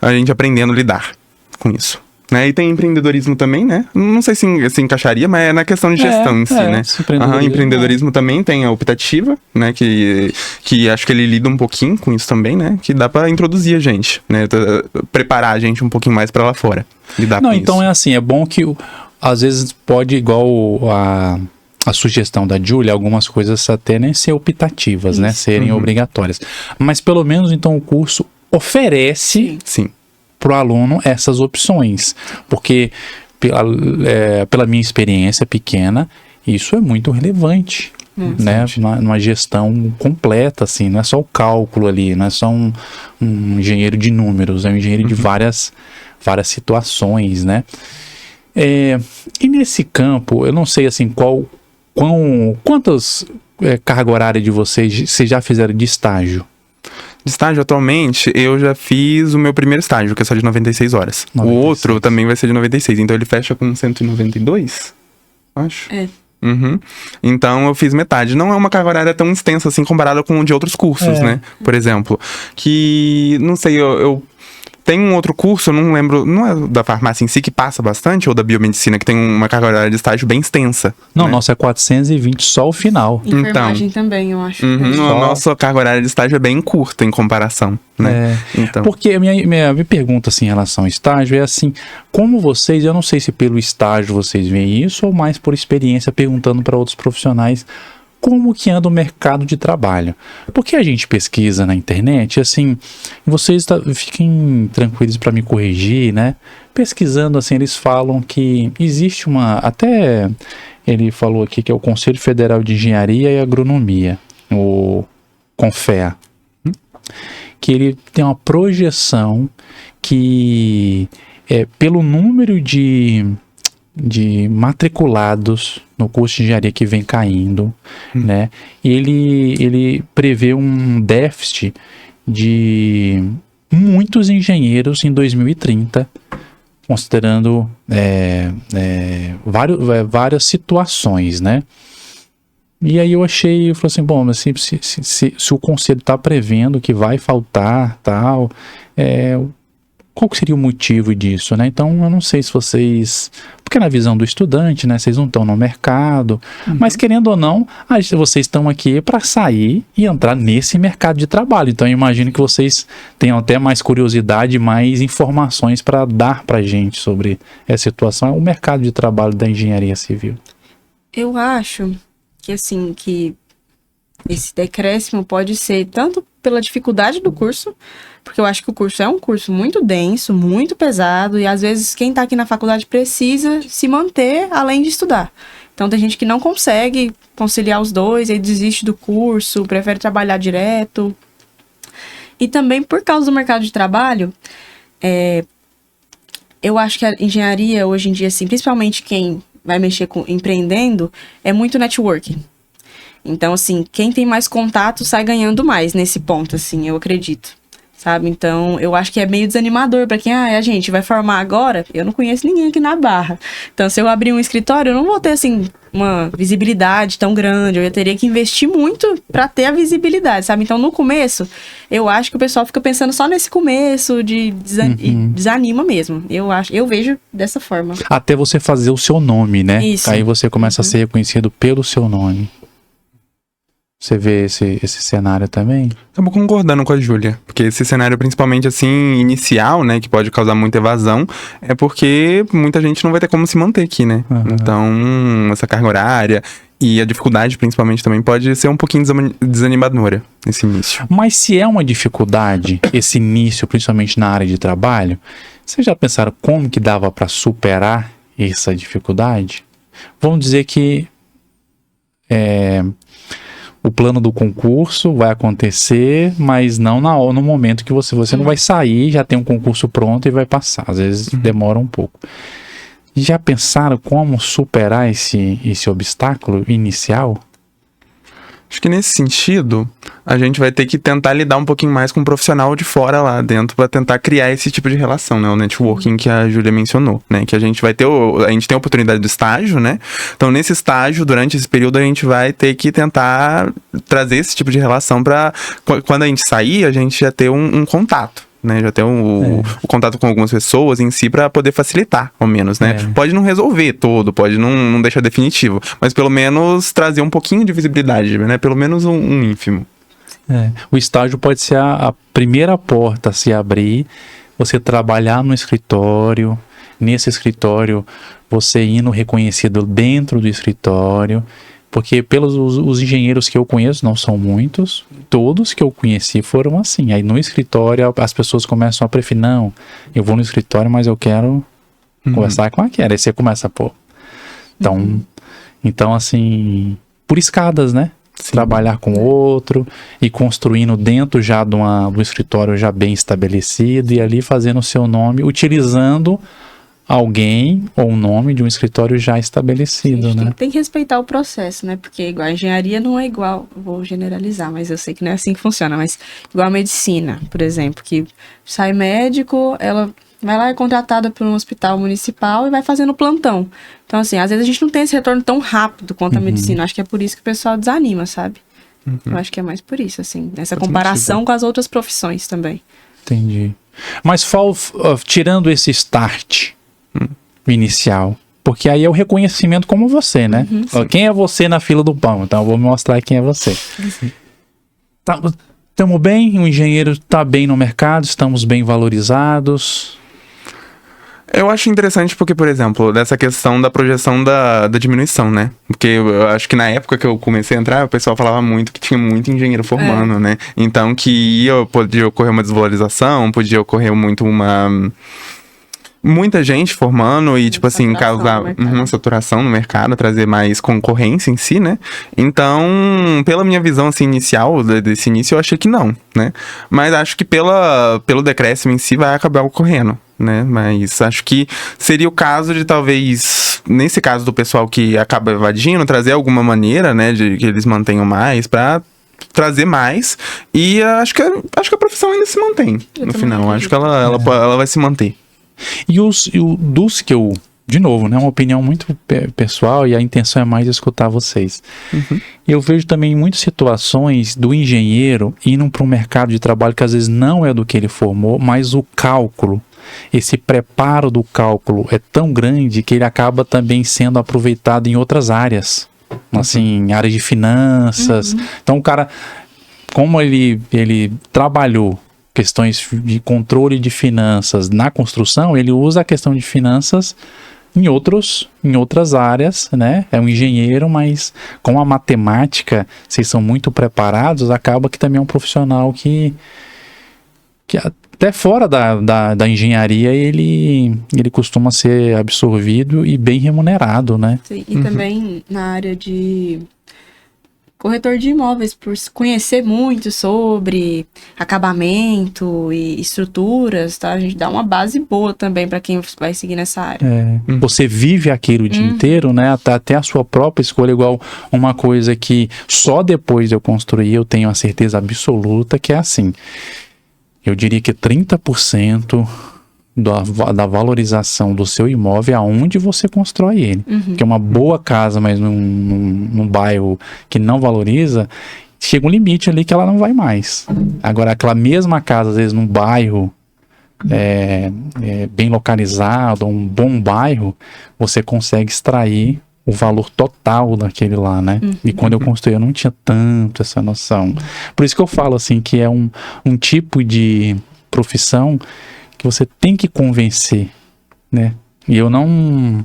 A gente aprendendo a lidar com isso. Né? E tem empreendedorismo também, né? Não sei se encaixaria, mas é na questão de gestão em si, né? Empreendedorismo também tem a optativa, né? Que acho que ele lida um pouquinho com isso também, né? Que dá pra introduzir a gente, né? Preparar a gente um pouquinho mais pra lá fora. Lidar com então isso. É assim, é bom que às vezes pode, igual a sugestão da Júlia, algumas coisas até nem ser optativas, né? Serem obrigatórias. Mas pelo menos então o curso oferece para o aluno essas opções. Porque pela minha experiência pequena, isso é muito relevante. né? Numa gestão completa, assim, não é só o cálculo ali, não é só um engenheiro de números, é um engenheiro de várias situações, né? E nesse campo, eu não sei assim quantas carga horária de vocês já fizeram de estágio? De estágio, atualmente, eu já fiz o meu primeiro estágio, que é só de 96 horas. 96. O outro também vai ser de 96, então ele fecha com 192, acho. Então eu fiz metade. Não é uma carga horária tão extensa assim comparada com de outros cursos, né? Por exemplo, que, não sei, eu tem um outro curso, eu não lembro, não é da farmácia em si que passa bastante, ou da biomedicina, que tem uma carga horária de estágio bem extensa. Não, né? Nossa é 420 só o final. Enfermagem também, eu acho. A nossa carga horária de estágio é bem curta em comparação, né? Então. Porque a minha pergunta assim, em relação ao estágio é assim, como vocês, eu não sei se pelo estágio vocês veem isso, ou mais por experiência, perguntando para outros profissionais, como que anda o mercado de trabalho. Porque a gente pesquisa na internet, assim, vocês fiquem tranquilos para me corrigir, né? Pesquisando, assim, eles falam que existe até ele falou aqui que é o Conselho Federal de Engenharia e Agronomia, o CONFEA, que ele tem uma projeção que pelo número de matriculados no curso de engenharia que vem caindo, né? Ele prevê um déficit de muitos engenheiros em 2030, considerando várias situações, né? E aí eu falei assim, bom, mas se o conselho está prevendo que vai faltar tal, qual que seria o motivo disso, né? Então, eu não sei se vocês... Porque na visão do estudante, né? Vocês não estão no mercado. Mas, querendo ou não, vocês estão aqui para sair e entrar nesse mercado de trabalho. Então, eu imagino que vocês tenham até mais curiosidade, mais informações para dar para a gente sobre essa situação. É o mercado de trabalho da engenharia civil. Eu acho que, assim, que esse decréscimo pode ser tanto pela dificuldade do curso, porque eu acho que o curso é um curso muito denso, muito pesado, e às vezes quem está aqui na faculdade precisa se manter além de estudar. Então tem gente que não consegue conciliar os dois, aí desiste do curso, prefere trabalhar direto. E também por causa do mercado de trabalho, eu acho que a engenharia hoje em dia, assim, principalmente quem vai mexer com empreendendo, é muito networking. Então, assim, quem tem mais contato sai ganhando mais nesse ponto, assim, eu acredito, sabe? Então, eu acho que é meio desanimador pra quem, a gente vai formar agora, eu não conheço ninguém aqui na Barra. Então, se eu abrir um escritório, eu não vou ter, assim, uma visibilidade tão grande, eu teria que investir muito pra ter a visibilidade, sabe? Então, no começo, eu acho que o pessoal fica pensando só nesse começo e desanima mesmo. Eu vejo dessa forma. Até você fazer o seu nome, né? Isso. Aí você começa a ser reconhecido pelo seu nome. Você vê esse cenário também? Estamos concordando com a Júlia, porque esse cenário, principalmente assim, inicial, né, que pode causar muita evasão, é porque muita gente não vai ter como se manter aqui, né? Então, essa carga horária e a dificuldade, principalmente, também pode ser um pouquinho desanimadora, esse início. Mas se é uma dificuldade, esse início, principalmente na área de trabalho, vocês já pensaram como que dava para superar essa dificuldade? Vamos dizer que o plano do concurso vai acontecer, mas não no momento que você não vai sair, já tem um concurso pronto e vai passar. Às vezes demora um pouco. Já pensaram como superar esse obstáculo inicial? Acho que nesse sentido, a gente vai ter que tentar lidar um pouquinho mais com um profissional de fora lá dentro para tentar criar esse tipo de relação, né? O networking que a Júlia mencionou, né? Que a gente vai ter, a gente tem a oportunidade do estágio, né? Então, nesse estágio, durante esse período, a gente vai ter que tentar trazer esse tipo de relação para quando a gente sair, a gente já ter um contato. Né, já ter o contato com algumas pessoas em si para poder facilitar, ao menos, né? Pode não resolver todo, pode não deixar definitivo, mas pelo menos trazer um pouquinho de visibilidade, né? Pelo menos um ínfimo. O estágio pode ser a primeira porta a se abrir, você trabalhar no escritório, nesse escritório você indo reconhecido dentro do escritório, porque pelos os engenheiros que eu conheço, não são muitos, todos que eu conheci foram assim. Aí no escritório as pessoas começam a preferir, não, eu vou no escritório, mas eu quero conversar com aquela. Aí você começa, Então assim, por escadas, né? Trabalhar com outro e construindo dentro já de do escritório já bem estabelecido e ali fazendo o seu nome, utilizando alguém ou o nome de um escritório já estabelecido, né? Tem que respeitar o processo, né? Porque igual a engenharia não é igual, vou generalizar, mas eu sei que não é assim que funciona, mas igual a medicina, por exemplo, que sai médico, ela vai lá, é contratada por um hospital municipal e vai fazendo plantão. Então, assim, às vezes a gente não tem esse retorno tão rápido quanto a medicina. Acho que é por isso que o pessoal desanima, sabe? Eu acho que é mais por isso, assim, nessa comparação com as outras profissões também. Entendi. Mas tirando esse start inicial, porque aí é o reconhecimento como você, né? Quem é você na fila do pão? Então eu vou mostrar quem é você. Estamos bem? O engenheiro está bem no mercado? Estamos bem valorizados? Eu acho interessante porque, por exemplo, dessa questão da projeção da diminuição, né? Porque eu acho que na época que eu comecei a entrar, o pessoal falava muito que tinha muito engenheiro formando, né? Então que podia ocorrer uma desvalorização, podia ocorrer muita gente formando e, tipo assim, causar uma saturação no mercado, trazer mais concorrência em si, né? Então, pela minha visão, assim, inicial, desse início, eu achei que não, né? Mas acho que pelo decréscimo em si vai acabar ocorrendo, né? Mas acho que seria o caso de talvez, nesse caso do pessoal que acaba evadindo, trazer alguma maneira, né, de que eles mantenham mais pra trazer mais e acho que a profissão ainda se mantém no final. Acho que ela vai se manter. E dos que eu, de novo, né, uma opinião muito pessoal e a intenção é mais escutar vocês. Eu vejo também muitas situações do engenheiro indo para um mercado de trabalho que às vezes não é do que ele formou, mas o cálculo, esse preparo do cálculo é tão grande que ele acaba também sendo aproveitado em outras áreas, assim, em áreas de finanças. Então o cara, como ele trabalhou questões de controle de finanças na construção, ele usa a questão de finanças em outras áreas, né? É um engenheiro, mas com a matemática, vocês são muito preparados, acaba que também é um profissional que até fora da engenharia ele costuma ser absorvido e bem remunerado, né? Sim, e também na área de corretor de imóveis, por conhecer muito sobre acabamento e estruturas, tá? A gente dá uma base boa também para quem vai seguir nessa área. Você vive aquilo o dia inteiro, né? Até a sua própria escolha, igual uma coisa que só depois de eu construir eu tenho a certeza absoluta que é assim. Eu diria que 30% da valorização do seu imóvel é aonde você constrói ele. Porque uma boa casa, mas num bairro que não valoriza, chega um limite ali que ela não vai mais. Agora, aquela mesma casa, às vezes num bairro bem localizado, um bom bairro, você consegue extrair o valor total daquele lá, né? E quando eu construí, eu não tinha tanto essa noção. Por isso que eu falo assim, que é um tipo de profissão que você tem que convencer, né? E eu não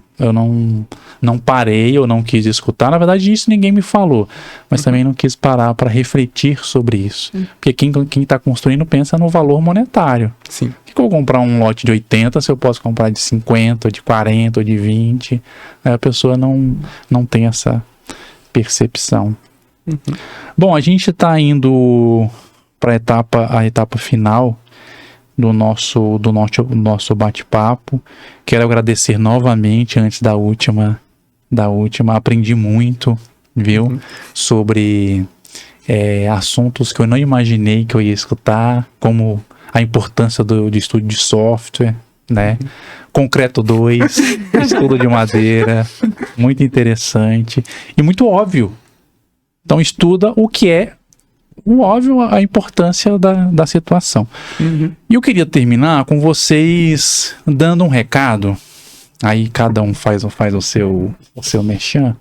parei, eu não quis escutar. Na verdade, isso ninguém me falou. Mas também não quis parar para refletir sobre isso. Porque quem está construindo pensa no valor monetário. Sim. Por que eu vou comprar um lote de 80 se eu posso comprar de 50, ou de 40, ou de 20? Aí a pessoa não tem essa percepção. Bom, a gente está indo para a etapa final do nosso bate-papo. Quero agradecer novamente antes da última. Aprendi muito, viu? Sobre assuntos que eu não imaginei que eu ia escutar, como a importância de estudo de software, né? Concreto 2, estudo de madeira, muito interessante e muito óbvio. Então estuda o que é o óbvio, a importância da situação. E eu queria terminar com vocês dando um recado. Aí cada um faz o seu merchan.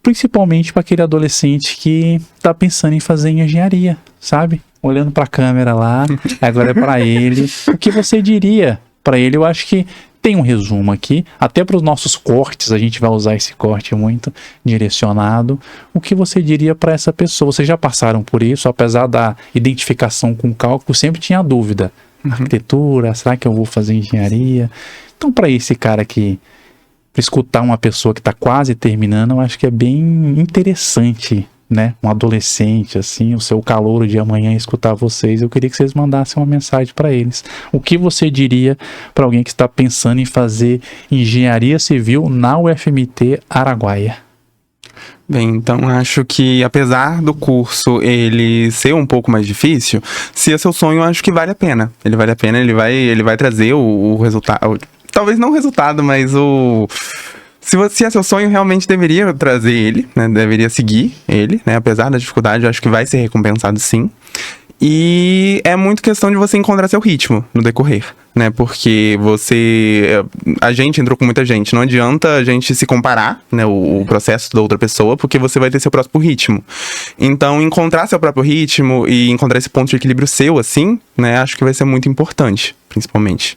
Principalmente para aquele adolescente que está pensando em fazer engenharia, sabe? Olhando para a câmera lá, agora é para ele. O que você diria para ele? Eu acho que tem um resumo aqui, até para os nossos cortes, a gente vai usar esse corte muito direcionado. O que você diria para essa pessoa? Vocês já passaram por isso, apesar da identificação com o cálculo, sempre tinha dúvida. Arquitetura, será que eu vou fazer engenharia? Então, para esse cara que escutar uma pessoa que está quase terminando, eu acho que é bem interessante, né? Um adolescente, assim, o seu calouro de amanhã escutar vocês. Eu queria que vocês mandassem uma mensagem para eles. O que você diria para alguém que está pensando em fazer engenharia civil na UFMT Araguaia? Bem, então acho que apesar do curso ele ser um pouco mais difícil, se é seu sonho, eu acho que vale a pena. Ele vale a pena, ele vai trazer o resultado, talvez não o resultado, mas o... Se é seu sonho, realmente deveria trazer ele, né? Deveria seguir ele, né? Apesar da dificuldade, eu acho que vai ser recompensado sim. E é muito questão de você encontrar seu ritmo no decorrer, né? Porque a gente entrou com muita gente, não adianta a gente se comparar, né? O processo da outra pessoa, porque você vai ter seu próprio ritmo. Então, encontrar seu próprio ritmo e encontrar esse ponto de equilíbrio seu, assim, né? Acho que vai ser muito importante, principalmente.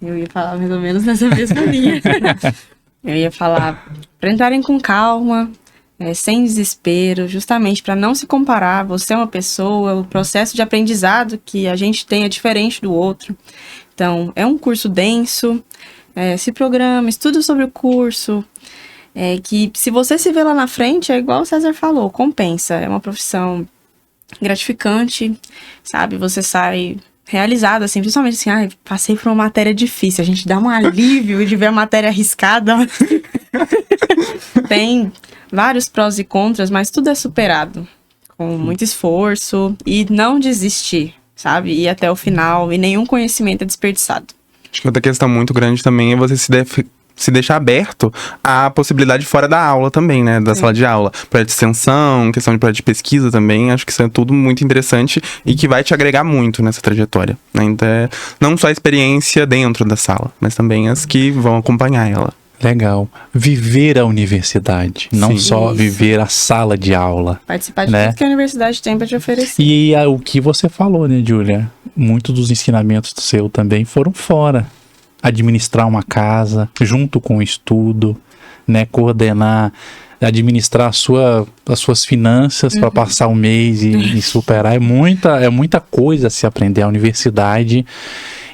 Eu ia falar mais ou menos nessa mesma linha. Eu ia falar para entrarem com calma, sem desespero, justamente para não se comparar. Você é uma pessoa, o processo de aprendizado que a gente tem é diferente do outro. Então, é um curso denso, se programa, estuda sobre o curso, que se você se vê lá na frente, é igual o César falou, compensa. É uma profissão gratificante, sabe? Você sai realizado, assim, principalmente assim, passei por uma matéria difícil, a gente dá um alívio de ver a matéria arriscada. Tem vários prós e contras, mas tudo é superado com muito esforço e não desistir, sabe? Ir até o final e nenhum conhecimento é desperdiçado. Acho que outra questão muito grande também é você se deixar aberto à possibilidade fora da aula também, né? Da sala de aula. Projeto de extensão, questão de projeto de pesquisa também. Acho que isso é tudo muito interessante e que vai te agregar muito nessa trajetória, né? Então, não só a experiência dentro da sala, mas também as que vão acompanhar ela. Legal. Viver a universidade, não só viver a sala de aula. Participar de tudo que a universidade tem para te oferecer. E o que você falou, né, Júlia? Muitos dos ensinamentos do seu também foram fora. Administrar uma casa, junto com o estudo, né, coordenar, administrar as suas finanças para passar o mês e superar. É muita coisa a se aprender. A universidade,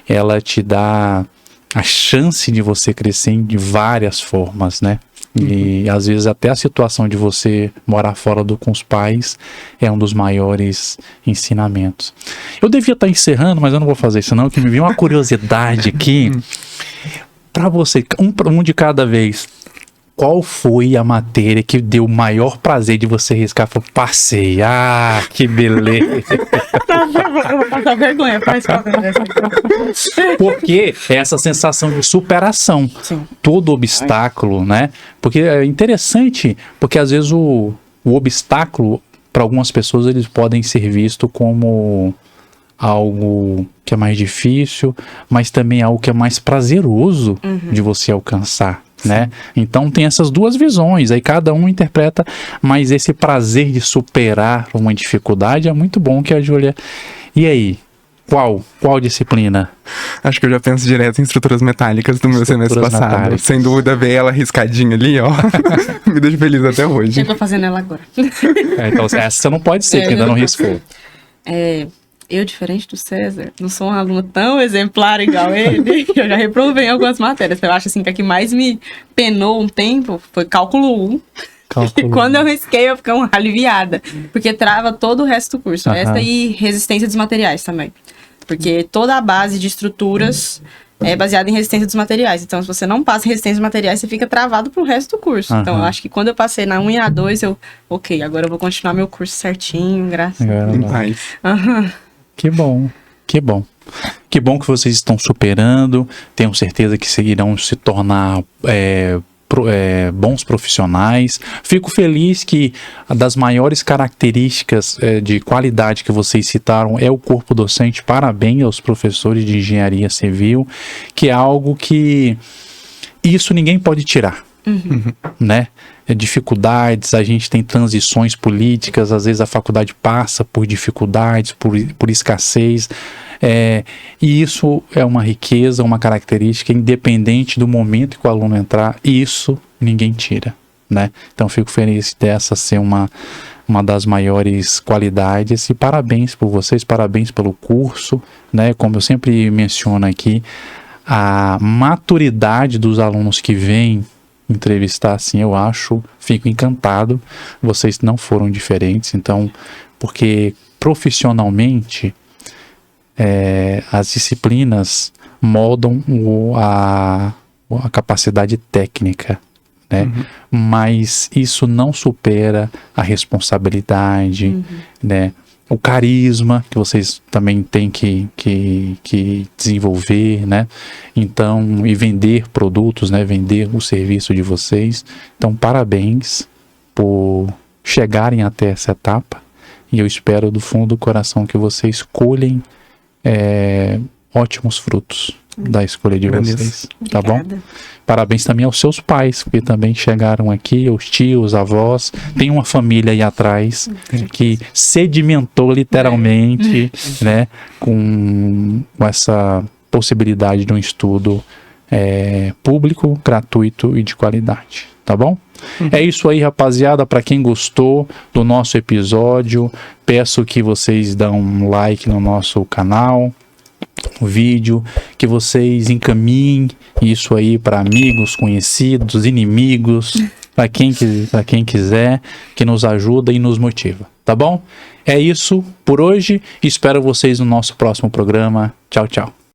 ela te dá a chance de você crescer de várias formas, né? E às vezes até a situação de você morar fora com os pais é um dos maiores ensinamentos. Eu devia estar encerrando, mas eu não vou fazer isso não, que me veio uma curiosidade aqui. Para você, um de cada vez. Qual foi a matéria que deu o maior prazer de você riscar? Falou, passei. Ah, que beleza. Eu vou passar vergonha, faz Porque é essa sensação de superação. Sim. Todo obstáculo, né? Porque é interessante, porque às vezes o obstáculo, para algumas pessoas, eles podem ser vistos como algo que é mais difícil, mas também algo que é mais prazeroso de você alcançar, né? Então tem essas duas visões, aí cada um interpreta, mas esse prazer de superar uma dificuldade é muito bom que a Júlia... E aí? Qual disciplina? Acho que eu já penso direto em estruturas metálicas do meu semestre passado. Metálicas. Sem dúvida, ver ela riscadinha ali, ó. Me deixa feliz até hoje. Eu tô fazendo ela agora. Então essa você não pode ser, porque ainda não riscou. Eu, diferente do César, não sou uma aluna tão exemplar igual ele. Eu já reprovei em algumas matérias. Eu acho assim que a que mais me penou um tempo foi cálculo 1. E quando eu risquei, eu fiquei aliviada. Porque trava todo o resto do curso. Essa e resistência dos materiais também. Porque toda a base de estruturas é baseada em resistência dos materiais. Então, se você não passa em resistência dos materiais, você fica travado pro resto do curso. Então, eu acho que quando eu passei na 1 e na 2, ok, agora eu vou continuar meu curso certinho, graças a Deus. Que bom, que bom. Que bom que vocês estão superando. Tenho certeza que irão se tornar bons profissionais. Fico feliz que das maiores características de qualidade que vocês citaram é o corpo docente. Parabéns aos professores de engenharia civil, que é algo que isso ninguém pode tirar, né? Dificuldades, a gente tem transições políticas, às vezes a faculdade passa por dificuldades, por escassez, e isso é uma riqueza, uma característica, independente do momento que o aluno entrar, isso ninguém tira, né? Então fico feliz dessa ser uma das maiores qualidades, e parabéns por vocês, parabéns pelo curso, né? Como eu sempre menciono aqui, a maturidade dos alunos que vêm entrevistar, assim, fico encantado. Vocês não foram diferentes, então, porque profissionalmente as disciplinas moldam a capacidade técnica, né? Mas isso não supera a responsabilidade, né? O carisma que vocês também têm que desenvolver, né? Então, e vender produtos, né? Vender o serviço de vocês. Então, parabéns por chegarem até essa etapa. E eu espero do fundo do coração que vocês colhem ótimos frutos da escolha de vocês, tá bom? Parabéns também aos seus pais, porque também chegaram aqui, os tios, avós, tem uma família aí atrás que sedimentou literalmente, né, com essa possibilidade de um estudo público, gratuito e de qualidade, tá bom? É isso aí, rapaziada. Para quem gostou do nosso episódio, peço que vocês dão um like no nosso canal, o vídeo, que vocês encaminhem isso aí para amigos, conhecidos, inimigos, para quem quiser, que nos ajuda e nos motiva, tá bom? É isso por hoje, espero vocês no nosso próximo programa. Tchau, tchau.